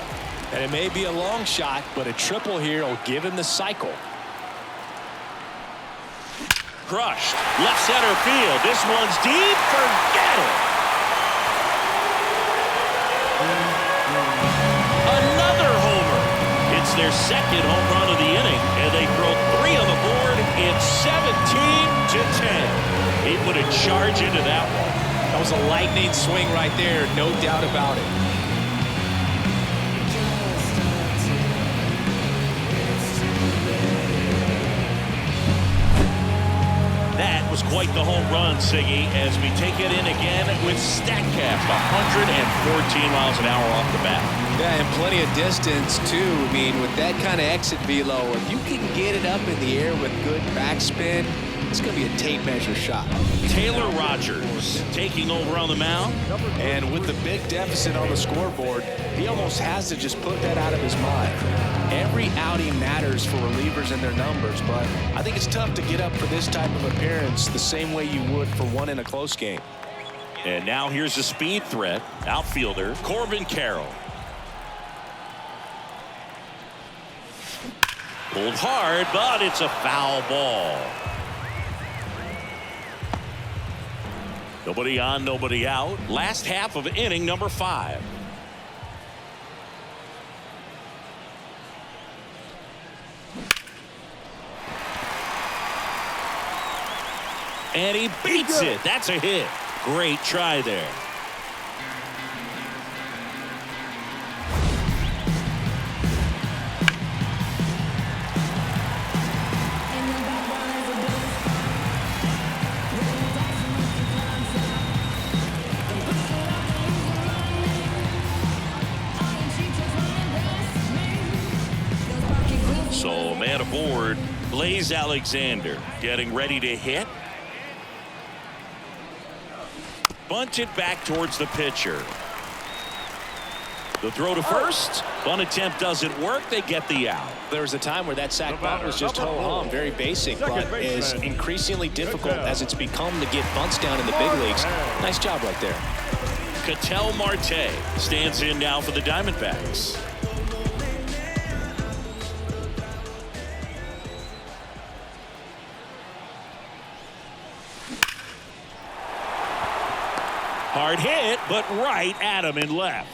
And it may be a long shot, but a triple here will give him the cycle. Crushed. Left center field. This one's deep. Forget it. Another homer. It's their second home run of the inning, and they throw 3 on the board. It's 17-10. He put a charge into that one. That was a lightning swing right there, no doubt about it. That was quite the home run, Siggy, as we take it in again with StatCast, 114 miles an hour off the bat. Yeah, and plenty of distance, too. I mean, with that kind of exit velo, if you can get it up in the air with good backspin, it's going to be a tape measure shot. Taylor Rogers taking over on the mound. And with the big deficit on the scoreboard, he almost has to just put that out of his mind. Every outing matters for relievers and their numbers, but I think it's tough to get up for this type of appearance the same way you would for one in a close game. And now here's a speed threat, outfielder Corbin Carroll. Pulled hard, but it's a foul ball. Nobody on, nobody out. Last half of inning number 5. And he beats it. That's a hit. Great try there. So man aboard, Blaze Alexander getting ready to hit. Bunted back towards the pitcher. The throw to first. Bunt attempt doesn't work. They get the out. There was a time where that sack bunt was just ho-hum, very basic, but is increasingly difficult as it's become to get bunts down in the big leagues. Nice job right there. Ketel Marte stands in now for the Diamondbacks. Hard hit, but right at him and left.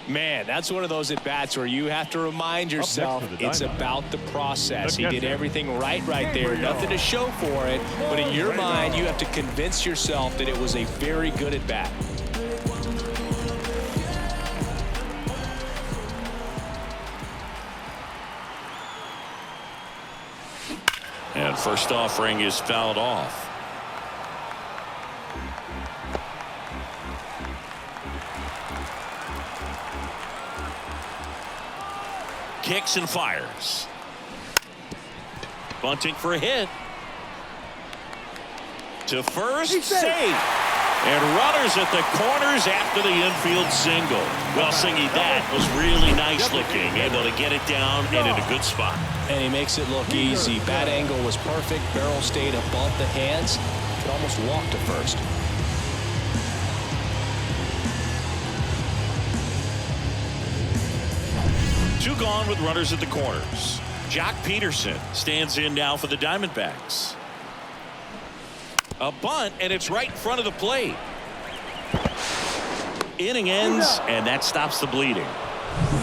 Man, that's one of those at-bats where you have to remind yourself it's about the process. He did everything right there. Nothing to show for it, but in your mind, you have to convince yourself that it was a very good at-bat. And first offering is fouled off. Kicks and fires. Bunting for a hit. To first, save. And runners at the corners after the infield single. Well, Singy, that was really nice looking. Able to get it down and in a good spot. And he makes it look easy. Bat angle was perfect. Barrel stayed above the hands. Could almost walk to first. Two gone with runners at the corners. Jock Peterson stands in now for the Diamondbacks. A bunt, and it's right in front of the plate. Inning ends, and that stops the bleeding.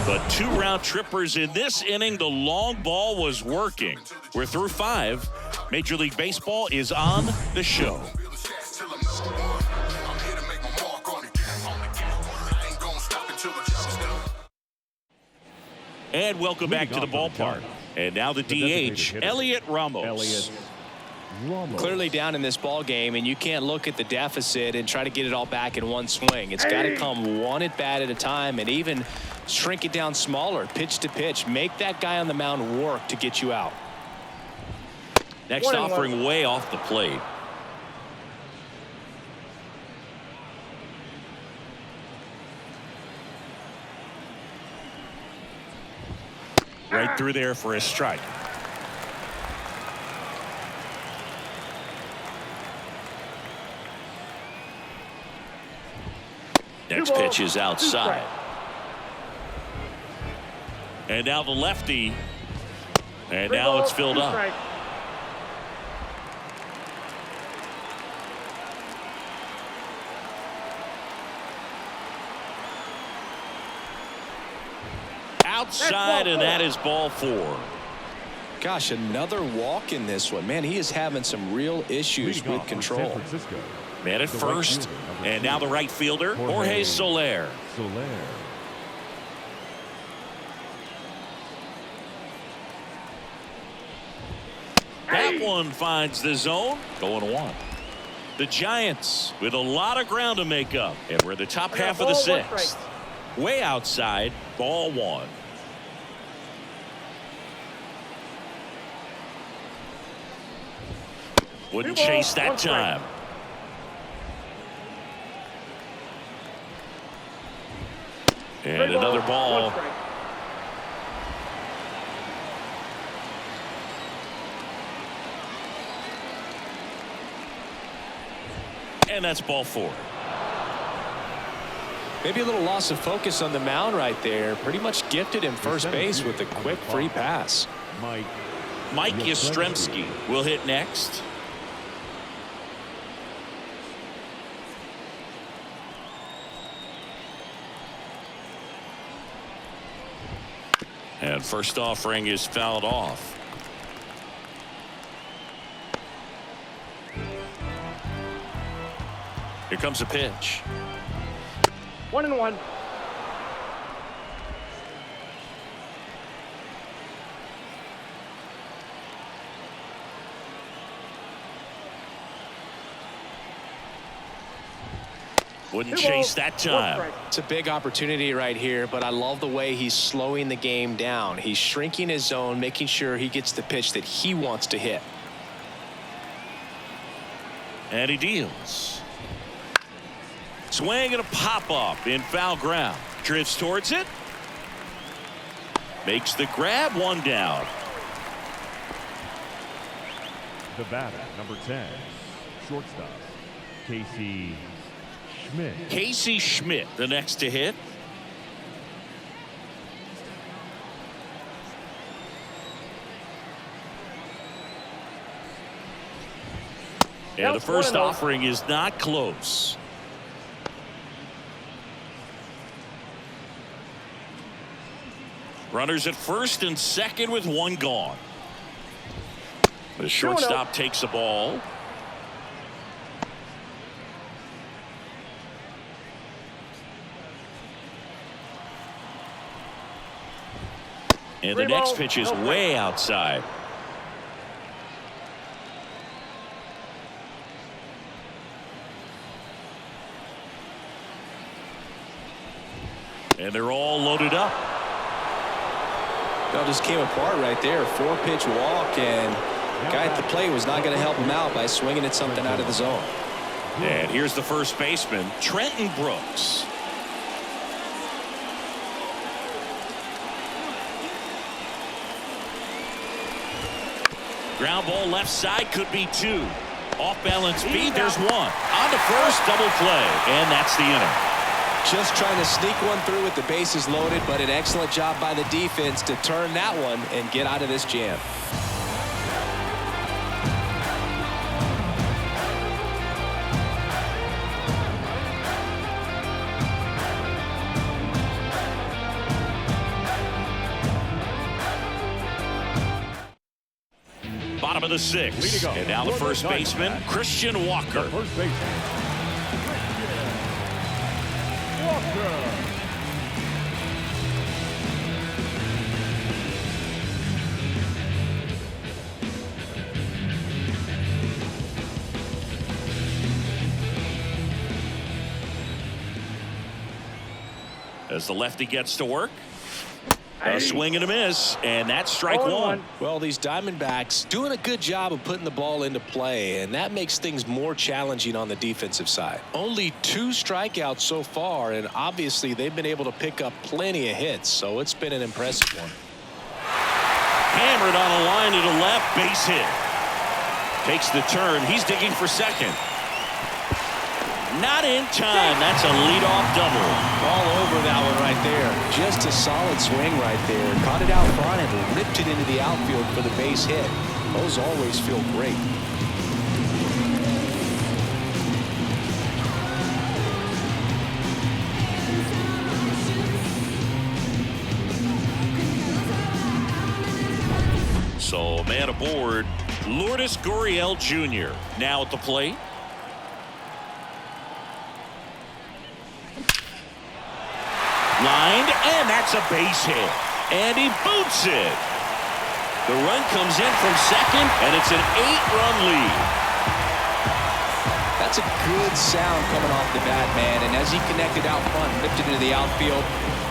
But two round trippers in this inning. The long ball was working. We're through 5. Major League Baseball is on the show. And welcome back to the ballpark. And now the DH, Elliot Ramos. Clearly down in this ball game, and you can't look at the deficit and try to get it all back in one swing. It's got to come one at bat at a time, and even shrink it down smaller, pitch to pitch. Make that guy on the mound work to get you out. Next offering way off the plate. Right through there for a strike. Next pitch is outside. And now the lefty. And now it's filled up. Outside, and that is ball 4. Gosh, another walk in this one. Man, he is having some real issues with control. Man at first, and now the right fielder, Jorge Soler. That one finds the zone, going 1. The Giants with a lot of ground to make up, and we're the top half of the 6th. Way outside, ball 1. Wouldn't chase that time. And another ball. And that's ball 4. Maybe a little loss of focus on the mound right there. Pretty much gifted him first base with a quick free pass. Mike Yastrzemski will hit next. And first offering is fouled off. Here comes a pitch. 1-1. Wouldn't chase that time. It's a big opportunity right here, but I love the way he's slowing the game down. He's shrinking his zone, making sure he gets the pitch that he wants to hit. And he deals. Swing and a pop-up in foul ground. Drifts towards it. Makes the grab, one down. The batter, number 10, shortstop, Casey Schmidt. Casey Schmidt, the next to hit. And the first offering is not close. Runners at first and second with one gone. The shortstop takes the ball. And the next pitch is way outside. And they're all loaded up. That just came apart right there. 4-pitch walk, and the guy at the plate was not going to help him out by swinging at something out of the zone. And here's the first baseman, Trenton Brooks. Ground ball left side, could be two. Off balance beat, there's one. On to first, double play, and that's the inning. Just trying to sneak one through with the bases loaded, but an excellent job by the defense to turn that one and get out of this jam. Bottom of the sixth, and now the first baseman, Christian Walker. The first baseman, Walker. As the lefty gets to work. A swing and a miss, and that's strike one. Well, these Diamondbacks doing a good job of putting the ball into play, and that makes things more challenging on the defensive side. Only 2 strikeouts so far, and obviously they've been able to pick up plenty of hits, so it's been an impressive one. Hammered on a line to the left, base hit. Takes the turn, he's digging for second. Not in time. That's a leadoff double. All over that one right there. Just a solid swing right there. Caught it out front and ripped it into the outfield for the base hit. Those always feel great. So, man aboard, Lourdes Gurriel Jr. now at the plate. Lined, and that's a base hit. And he boots it. The run comes in from second, and it's an 8-run lead. That's a good sound coming off the bat, man. And as he connected out front, ripped it into the outfield,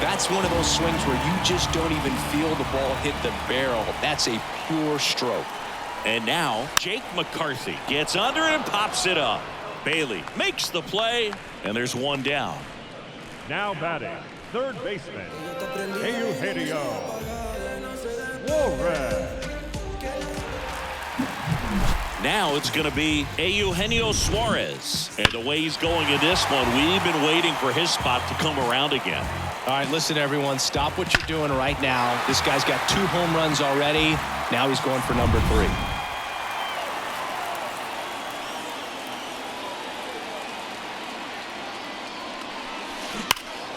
that's one of those swings where you just don't even feel the ball hit the barrel. That's a pure stroke. And now Jake McCarthy gets under it and pops it up. Bailey makes the play, and there's one down. Now batting, third baseman, Eugenio Suarez. Now it's going to be Eugenio Suarez. And the way he's going in this one, we've been waiting for his spot to come around again. All right, listen, everyone, stop what you're doing right now. This guy's got 2 home runs already. Now he's going for number 3.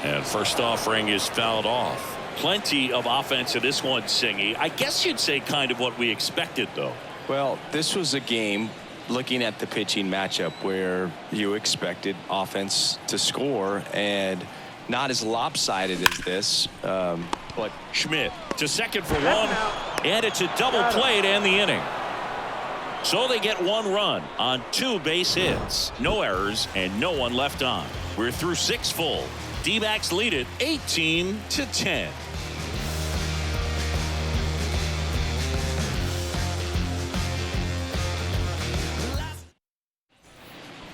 And first offering is fouled off. Plenty of offense in this one, Singy. I guess you'd say kind of what we expected, though. Well, this was a game, looking at the pitching matchup, where you expected offense to score, and not as lopsided as this. But Schmidt to second for one, and it's a double play to end the inning. So they get 1 run on 2 base hits, no errors, and no one left on. We're through 6 full. D-backs lead it 18-10.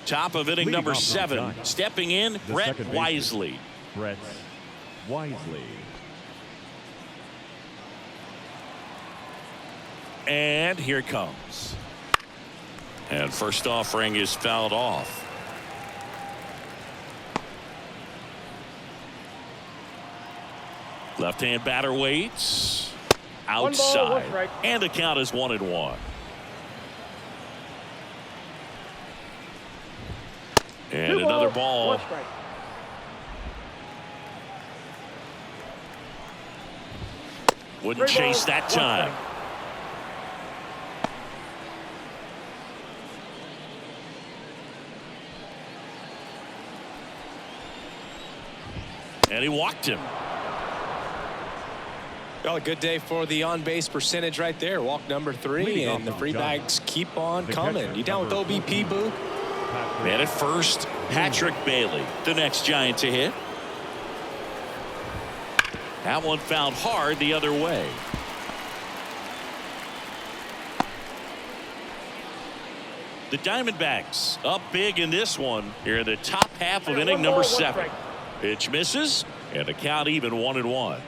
Top of inning Leading number off from 7. Giants, Stepping in, the Brett second baseman. Wisely. Brett Wisely. And here it comes. And first offering is fouled off. Left-hand batter waits. Outside. 1 strike. And the count is 1-1. And 2 another balls, ball. 1 strike. Wouldn't 3 chase balls, that 1 time. strike. And he walked him. Well, a good day for the on-base percentage right there. Walk number 3, Leading and the off free from bags keep on the coming. catcher, You down with number OBP, Boo? Man at first, Patrick Bailey, the next Giant to hit. That one fouled hard the other way. The Diamondbacks up big in this one here in the top half of inning number 7. Pitch misses, and the count even 1-1.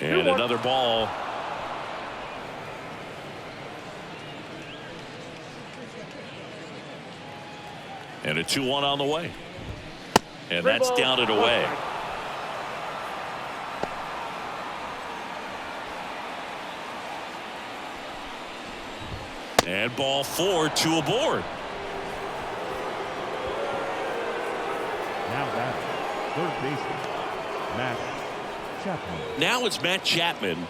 And another ball. And a 2-1 on the way. And that's down and away. And ball 4, 2 aboard. Now batting, third baseman, Matt Chapman. Now it's Matt Chapman.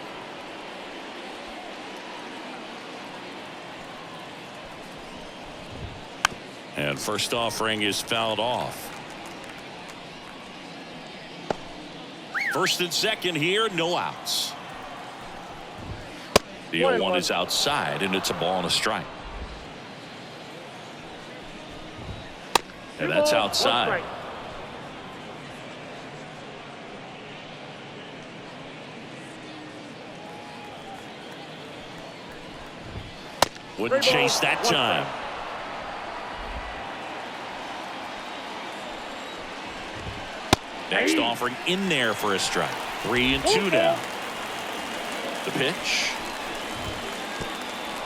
And first offering is fouled off. First and second here, no outs. The 0-1 is outside, and it's a ball and a strike. And that's outside. Wouldn't chase that time. Next offering in there for a strike. 3-2 now. The pitch.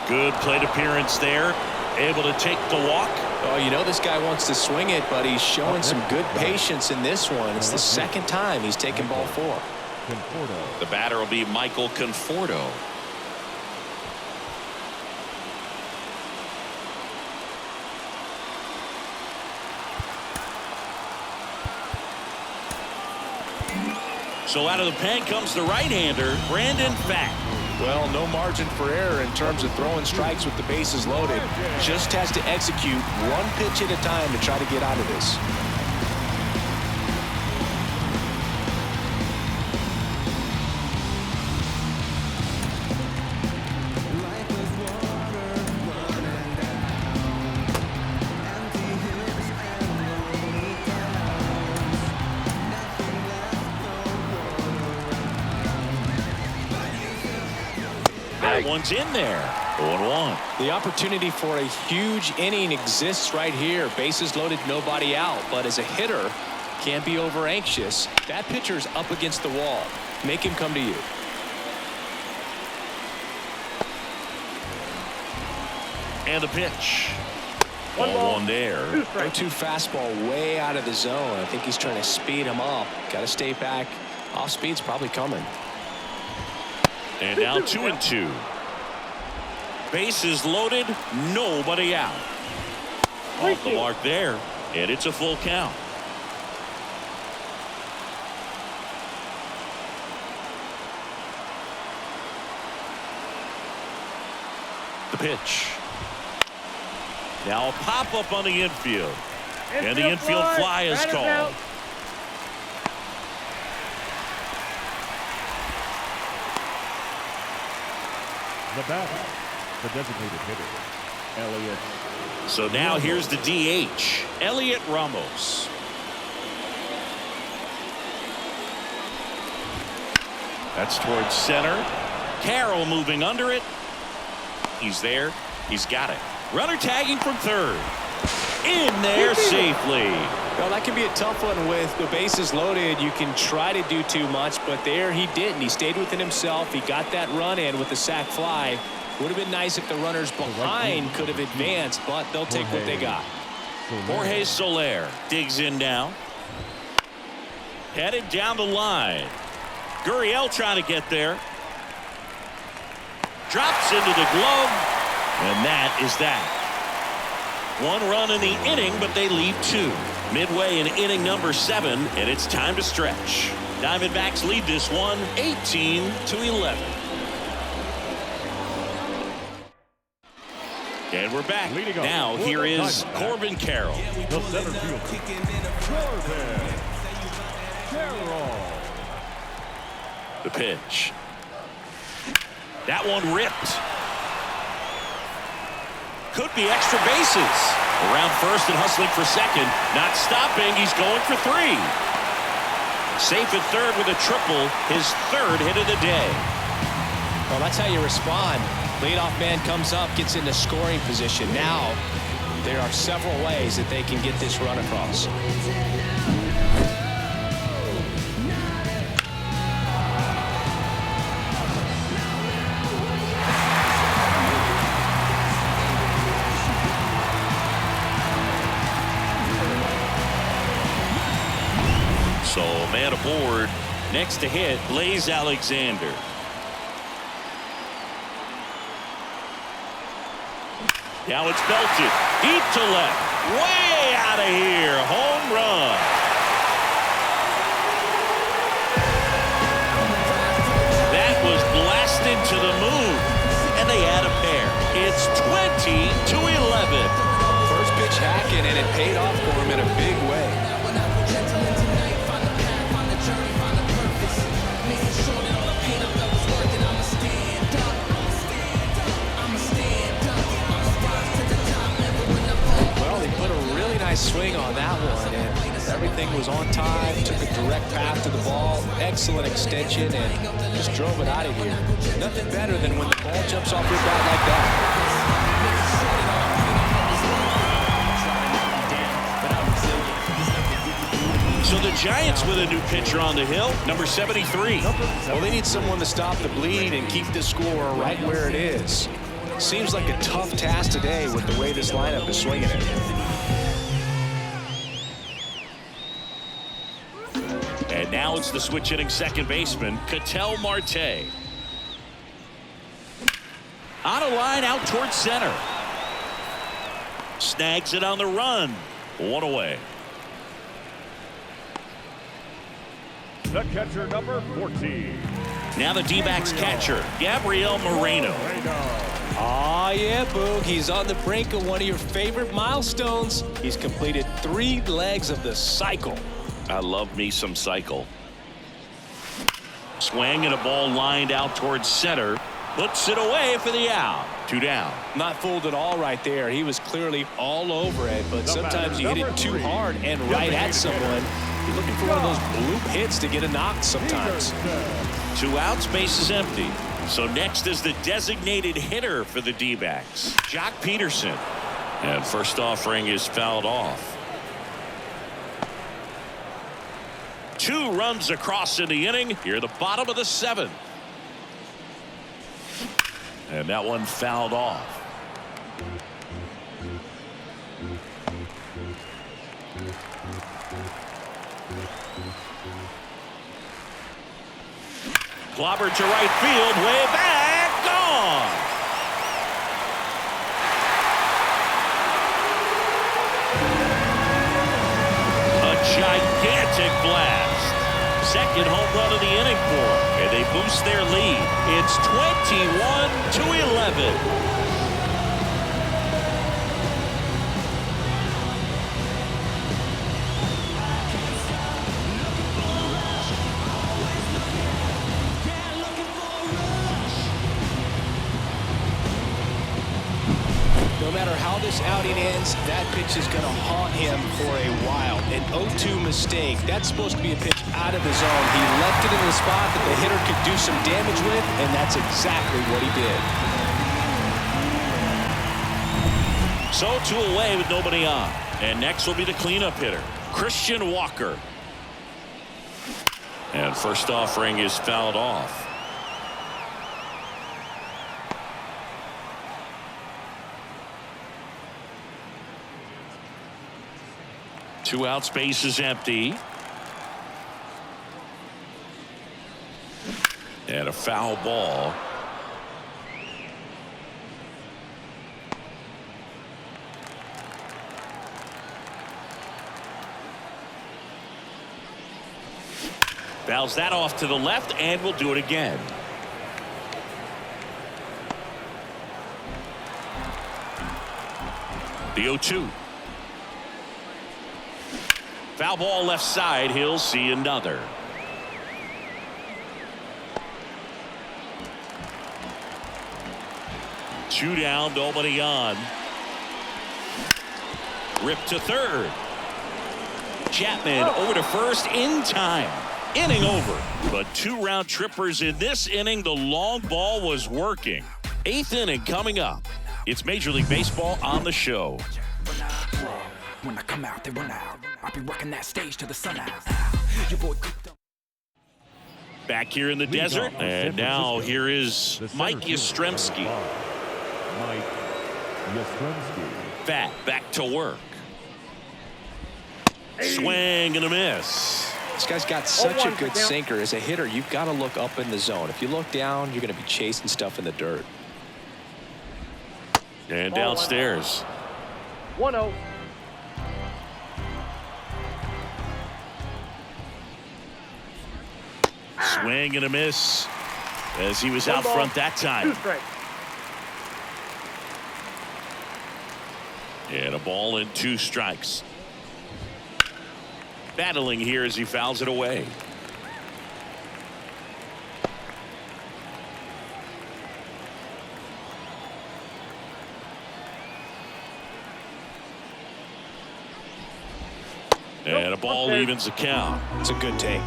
Good plate appearance there. Able to take the walk. Oh, you know this guy wants to swing it, but he's showing some good patience in this one. It's the second time he's taken ball 4. Conforto. The batter will be Michael Conforto. So out of the pen comes the right-hander, Brandon Pfaadt. Well, no margin for error in terms of throwing strikes with the bases loaded. Just has to execute one pitch at a time to try to get out of this. That one's in there. 0-1. The opportunity for a huge inning exists right here. Bases loaded, nobody out. But as a hitter, can't be over anxious. That pitcher's up against the wall. Make him come to you. And the pitch. 1-1 there. 0-2 fastball way out of the zone. I think he's trying to speed him up. Got to stay back. Off speed's probably coming. And now 2-2. Bases loaded, nobody out. Off the mark there, and it's a full count. The pitch. Now a pop-up on the infield. And the infield fly is called. The batter, the designated hitter, Elliott. So now here's the DH, Elliott Ramos. That's towards center. Carroll moving under it, He's there. He's got it. Runner tagging from third. In there safely. Well, that can be a tough one with the bases loaded. You can try to do too much, but there he didn't. He stayed within himself. He got that run in with the sac fly. Would have been nice if the runners behind could have advanced, but they'll take what they got. Jorge Soler digs in now. Headed down the line. Gurriel trying to get there. Drops into the glove. And that is that. 1 run in the inning, but they leave 2. Midway in inning number 7, and it's time to stretch. Diamondbacks lead this one 18-11. And we're back. Now here is Corbin Carroll. The center fielder, Corbin Carroll. The pitch. That one ripped. Could be extra bases. Around first and hustling for second. Not stopping. He's going for 3. Safe at third with a triple. His 3rd hit of the day. Well, that's how you respond. Leadoff man comes up, gets into scoring position. Now, there are several ways that they can get this run across. So, man aboard. Next to hit, Blaze Alexander. Now it's belted. Deep to left. Way out of here. Home run. That was blasted to the moon. And they add a pair. It's 20-11. First pitch hacking, and it paid off for him in a big way. Swing on that one, and everything was on time. Took a direct path to the ball, excellent extension, and just drove it out of here. Nothing better than when the ball jumps off your bat like that. So the Giants with a new pitcher on the hill, number 73. Well, they need someone to stop the bleed and keep the score right where it is. Seems like a tough task today with the way this lineup is swinging it. And now it's the switch hitting second baseman, Ketel Marte. On a line out towards center. Snags it on the run. 1 away. The catcher, number 14. Now the D-backs catcher, Gabriel Moreno. Oh, yeah, Boog. He's on the brink of one of your favorite milestones. He's completed 3 legs of the cycle. I love me some cycle. Swing and a ball lined out towards center. Puts it away for the out. 2 down. Not fooled at all right there. He was clearly all over it, but sometimes you hit it too hard and right at someone. You're looking for one of those bloop hits to get a knock sometimes. 2 outs, base is empty. So next is the designated hitter for the D-backs, Jock Peterson. And first offering is fouled off. 2 runs across in the inning. Here, the bottom of the 7th. And that one fouled off. Clobbered to right field, way back, gone. A gigantic blast. Second home run of the inning for them, and they boost their lead. It's 21-11. No matter how this outing ends, that pitch is going to haunt him for a while. An 0-2 mistake. That's supposed to be a pitch out of the zone. He left it in the spot that the hitter could do some damage with, and that's exactly what he did. So 2 away with nobody on. And next will be the cleanup hitter, Christian Walker. And first offering is fouled off. Two out, space is empty. And a foul ball. Fouls that off to the left, and we'll do it again. The 0-2. Foul ball left side. He'll see another. Two down, nobody on. Rip to third. Chapman over to first in time. Inning over. But 2 round trippers in this inning. The long ball was working. 8th inning coming up. It's Major League Baseball on the show. When I come out, they run out. I'll be rocking that stage to the sun out. Your boy Back here in the desert, and now here is Mike Yastrzemski. Mike Yastrzemski. Bat back to work. Swing and a miss. This guy's got such a good sinker. As a hitter, you've got to look up in the zone. If you look down, you're going to be chasing stuff in the dirt. And downstairs. 1-0. Swing and a miss as he was out front that time. 2 strikes. And a ball and 2 strikes. Battling here as he fouls it away. And a ball evens the count. It's a good take.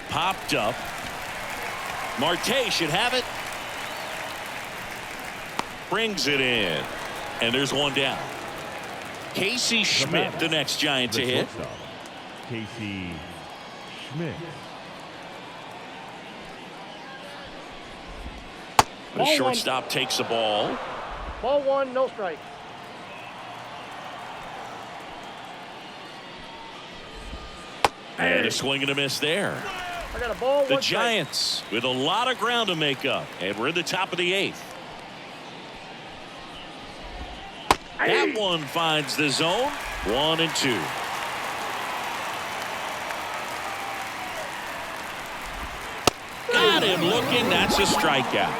Popped up. Marte should have it. Brings it in. And there's 1 down. Casey Schmidt, the next Giant to hit. Casey Schmidt. The shortstop takes the ball. Ball 1, no strike. And a swing and a miss there. I got a ball. The 1 strike. Giants with a lot of ground to make up. And we're in the top of the 8th. That one finds the zone. 1 and 2. Got him looking. That's a strikeout.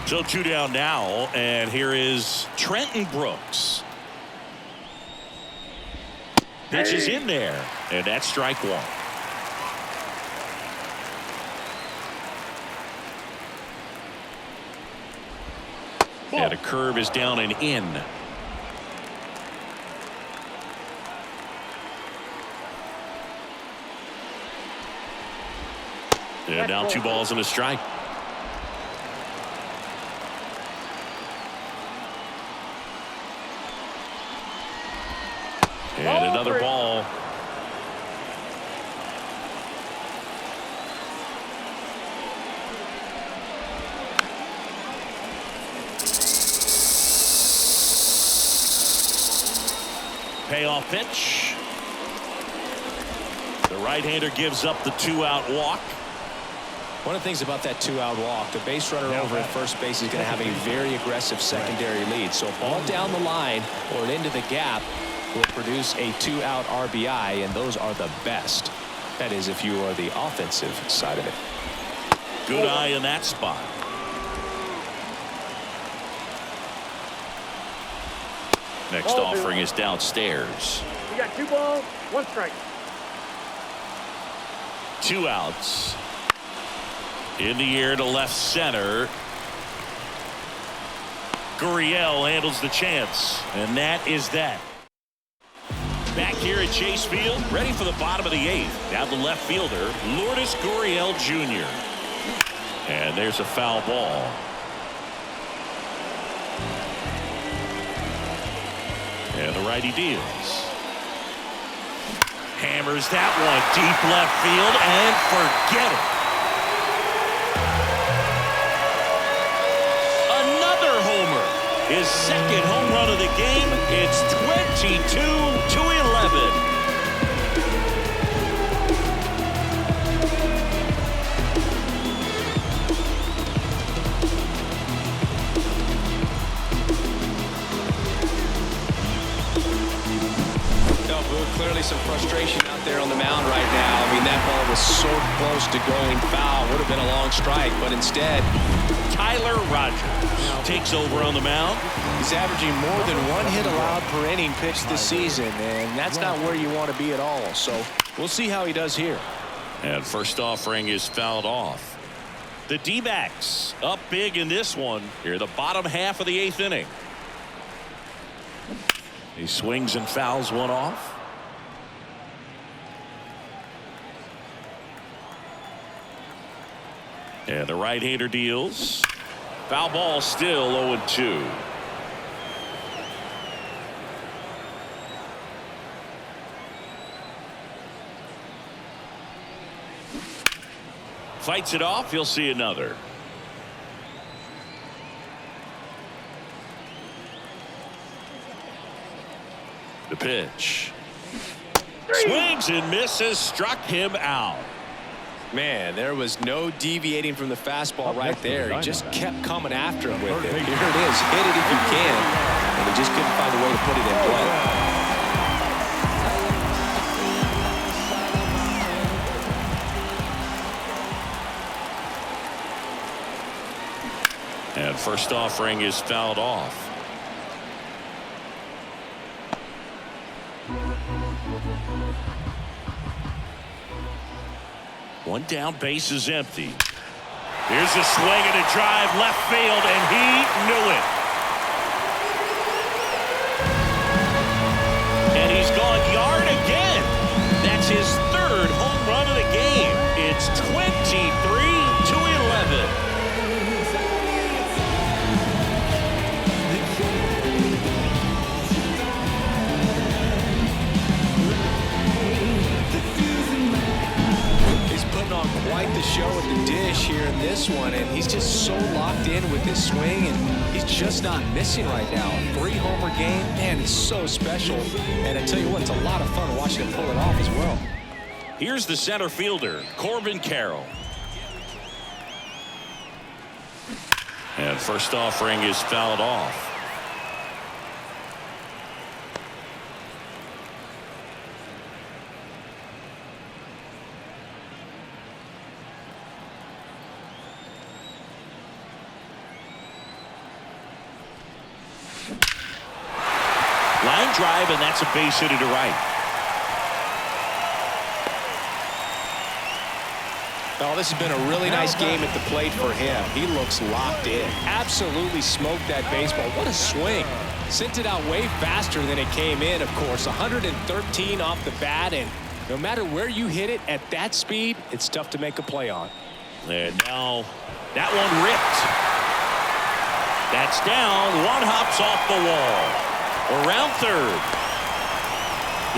So 2 down now, and here is Trenton Brooks. Pitch is in there, and that's strike 1. And a curve is down and in. And now 2 balls and a strike. And another ball. Payoff pitch. The right-hander gives up the 2-out walk. One of the things about that 2-out walk, the base runner over at first base is going to have a very aggressive secondary lead. So a ball down the line or into the gap will produce a 2-out RBI, and those are the best. That is, if you are the offensive side of it. Good eye in that spot. Next offering is downstairs. We got 2 balls, 1 strike. 2 outs. In the air to left center. Gurriel handles the chance, and that is that. Back here at Chase Field, ready for the bottom of the 8th. Now the left fielder, Lourdes Gurriel Jr. And there's a foul ball. And the righty deals. Hammers that one deep left field and forget it. Another homer. His second home run of the game. It's 22-11. Clearly some frustration out there on the mound right now. I mean, that ball was so close to going foul. Would have been a long strike, but instead, Tyler Rogers takes over on the mound. He's averaging more than 1 hit allowed per inning pitched this season, and that's not where you want to be at all. So we'll see how he does here. And first offering is fouled off. The D-backs up big in this one here, the bottom half of the 8th inning. He swings and fouls one off. And the right-hander deals. Foul ball, still 0-2. Fights it off. He'll see another. The pitch. Swings and misses. Struck him out. Man, there was no deviating from the fastball right there. He just kept coming after him with it. Here it is. Hit it if you can. And he just couldn't find a way to put it in play. And first offering is fouled off. One down, base is empty. Here's a swing and a drive left field, and he knew it. And he's gone yard again. That's his 3rd home run of the game. It's 23-11. On quite the show at the dish here in this one, and he's just so locked in with his swing, and he's just not missing right now. 3-homer game, man, it's so special, and I tell you what, it's a lot of fun watching him pull it off as well. Here's the center fielder, Corbin Carroll. And first offering is fouled off. Line drive, and that's a base hit to right. Oh, this has been a really nice game at the plate for him. He looks locked in. Absolutely smoked that baseball. What a swing. Sent it out way faster than it came in, of course. 113 off the bat, and no matter where you hit it at that speed, it's tough to make a play on. And now that one ripped. That's down. One hops off the wall. Around 3rd.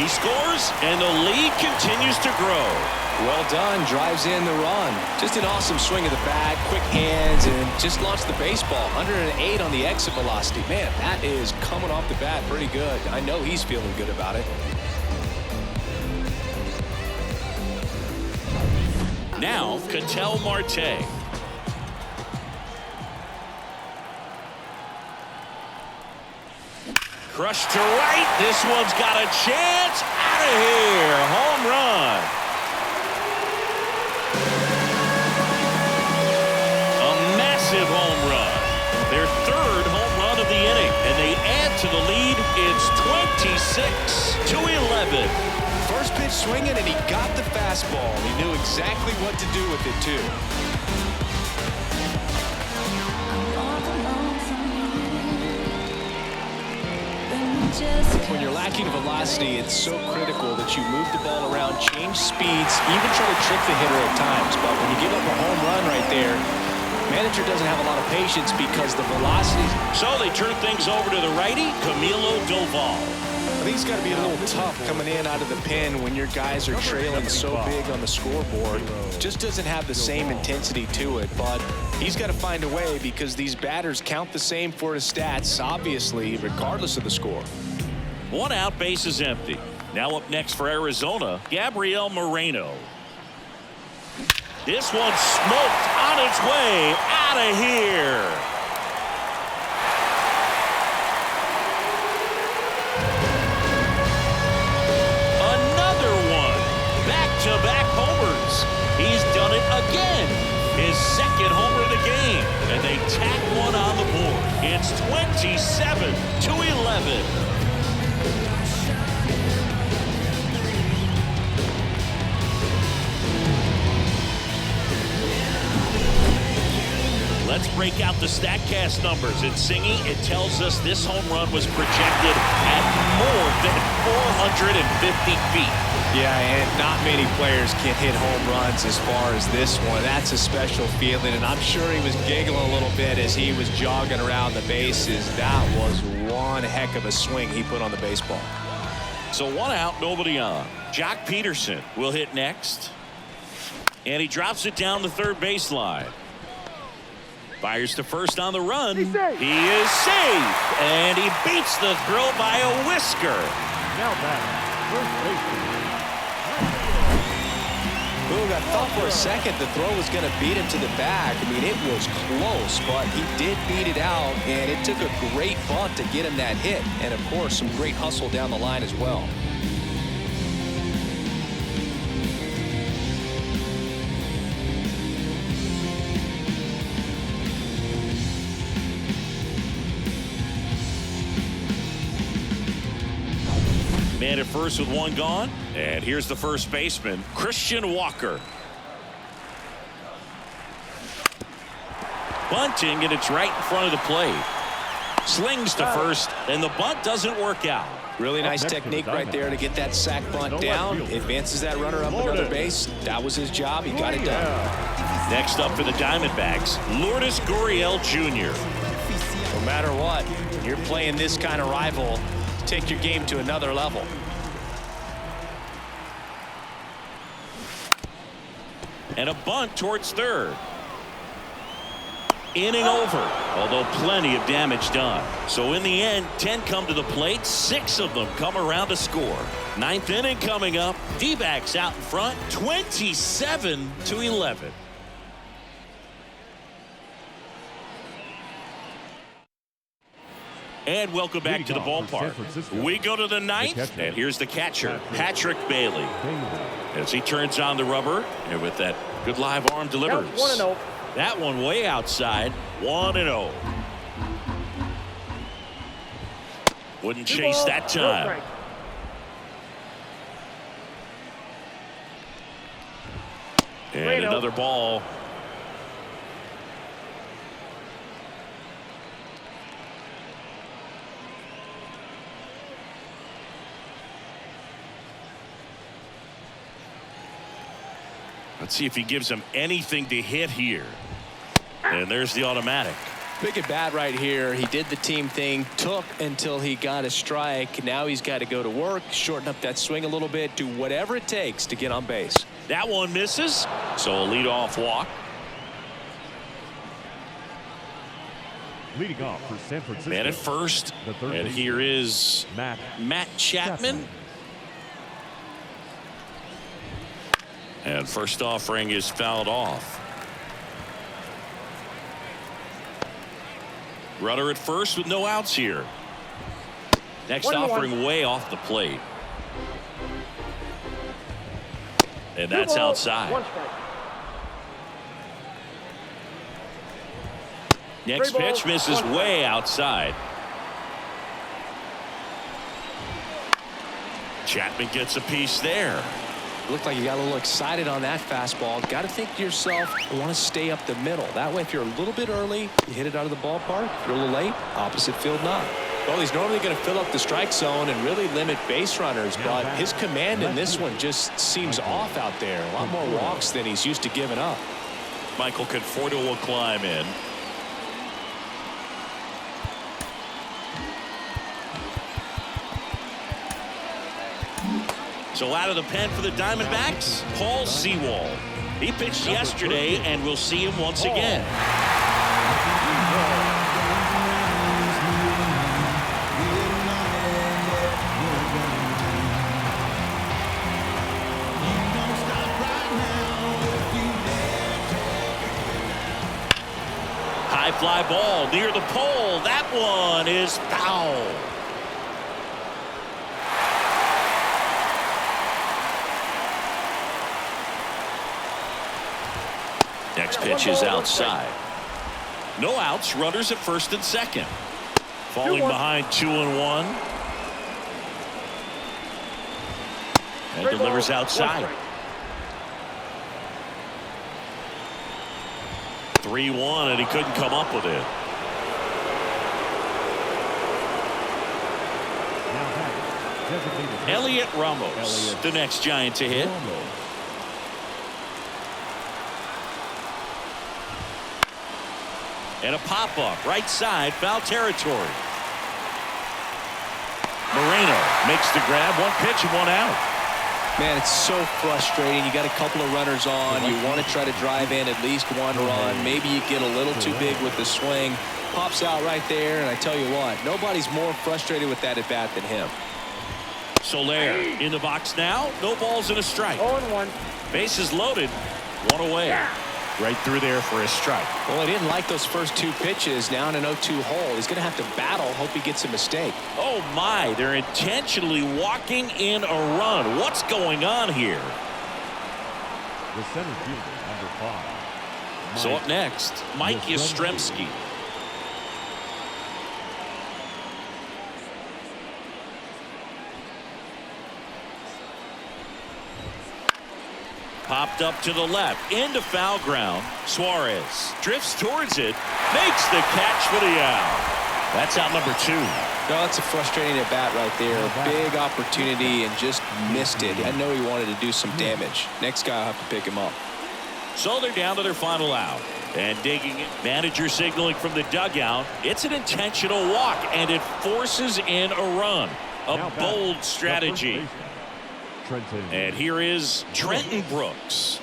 He scores, and the lead continues to grow. Well done. Drives in the run. Just an awesome swing of the bat, quick hands, and just launched the baseball. 108 on the exit velocity. Man, that is coming off the bat pretty good. I know he's feeling good about it. Now, Ketel Marte. Crushed to right. This one's got a chance. Out of here. Home run. A massive home run. Their 3rd home run of the inning. And they add to the lead. It's 26-11. First pitch swinging, and he got the fastball. He knew exactly what to do with it, too. When you're lacking velocity, it's so critical that you move the ball around, change speeds, even try to trick the hitter at times. But when you give up a home run right there, manager doesn't have a lot of patience because the velocity. So they turn things over to the righty, Camilo Doval. I think it's got to be a little tough coming in out of the pen when your guys are trailing so big on the scoreboard. Just doesn't have the same intensity to it, but he's got to find a way because these batters count the same for his stats, obviously, regardless of the score. 1 out, base is empty. Now up next for Arizona, Gabriel Moreno. This one smoked on its way out of here. Another one. Back-to-back homers. He's done it again. His second homer of the game. And they tack one on the board. It's 27-11. Let's break out the StatCast numbers. In Singy, it tells us this home run was projected at more than 450 feet. Yeah, and not many players can hit home runs as far as this one. That's a special feeling, and I'm sure he was giggling a little bit as he was jogging around the bases. That was one heck of a swing he put on the baseball. So 1 out, nobody on. Jock Peterson will hit next. And he drops it down the third baseline. Fires to first on the run. He is safe. And he beats the throw by a whisker. Now back, first baseman. Boog, I thought for a second the throw was going to beat him to the back. I mean, it was close, but he did beat it out, and it took a great bunt to get him that hit. And, of course, some great hustle down the line as well. Man at first with 1 gone. And here's the first baseman, Christian Walker. Bunting, and it's right in front of the plate. Slings to first, and the bunt doesn't work out. Really nice technique right there to get that sac bunt down. Advances that runner up another base. That was his job. He got it done. Next up for the Diamondbacks, Lourdes Gurriel Jr. No matter what, you're playing this kind of rival, take your game to another level. And a bunt towards third. Inning over, although plenty of damage done. So in the end, 10 come to the plate, 6 of them come around to score. 9th inning coming up. D-backs out in front, 27-11. And welcome back to the ballpark. We go to the 9th, and here's the catcher, Patrick Bailey. As he turns on the rubber, and with that good live arm delivers. 1-0. That one way outside, 1-0. Wouldn't chase that time. And another ball. Let's see if he gives him anything to hit here. And there's the automatic. Big at bat right here. He did the team thing, took until he got a strike. Now he's got to go to work, shorten up that swing a little bit, do whatever it takes to get on base. That one misses. So a leadoff walk. Leading off for San Francisco. Man at first. And here is Matt Chapman. And first offering is fouled off. Runner at first with no outs here. Next offering way off the plate. And that's outside. Next pitch misses way outside. Chapman gets a piece there. Looked like you got a little excited on that fastball. Got to think to yourself, I want to stay up the middle. That way, if you're a little bit early, you hit it out of the ballpark. If you're a little late, opposite field knock. Well, he's normally going to fill up the strike zone and really limit base runners, but his command in this one just seems off out there. A lot more walks than he's used to giving up. Michael Conforto will climb in. So out of the pen for the Diamondbacks, Paul Sewald. He pitched yesterday, and we'll see him once again. High fly ball near the pole. That one is foul. Next pitch is outside. No outs, runners at first and second. Falling behind 2-1. And delivers outside. 3-1, and he couldn't come up with it. Elliot Ramos, the next Giant to hit. And a pop-up, right side, foul territory. Moreno makes the grab, one pitch and one out. Man, it's so frustrating. You got a couple of runners on. You want to try to drive in at least one run. Maybe you get a little too big with the swing. Pops out right there, and I tell you what, nobody's more frustrated with that at bat than him. Soler in the box now. No balls and a strike. 0-1. Bases loaded. One away. Right through there for a strike. Well, he didn't like those first two pitches. Now in an 0-2 hole. He's going to have to battle. Hope he gets a mistake. Oh, my. They're intentionally walking in a run. What's going on here? The center fielder, number 5. So up next, Mike Yastrzemski. Popped up to the left, into foul ground. Suarez drifts towards it, makes the catch for the out. That's out number 2. No, that's a frustrating at bat right there. Big opportunity and just missed it. I know he wanted to do some damage. Next guy will have to pick him up. So they're down to their final out. And digging it, manager signaling from the dugout. It's an intentional walk, and it forces in a run. A bold strategy. And here is Trenton Brooks.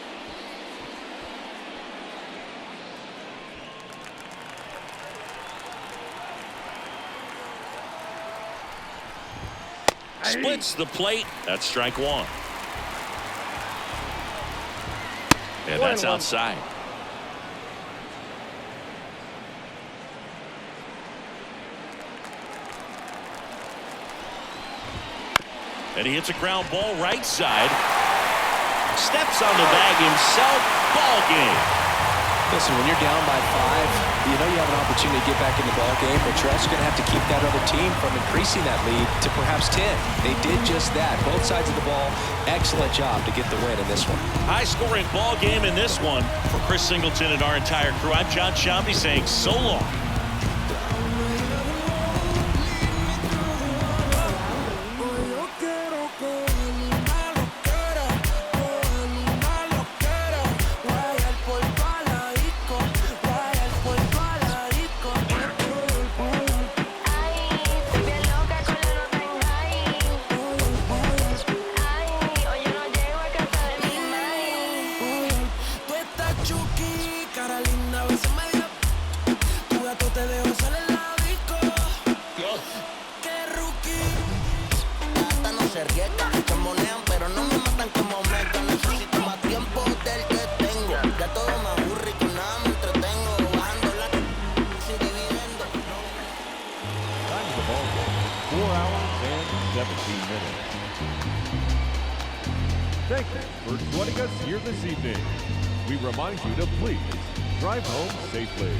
Splits the plate. That's strike 1. And that's outside. And he hits a ground ball right side. Steps on the bag himself. Ball game. Listen, when you're down by 5, you know you have an opportunity to get back in the ball game, but you're also going to have to keep that other team from increasing that lead to perhaps 10. They did just that. Both sides of the ball, excellent job to get the win in this one. High-scoring ball game in this one. For Chris Singleton and our entire crew, I'm John Shambi saying so long. Thank you for joining us here this evening. We remind you to please drive home safely.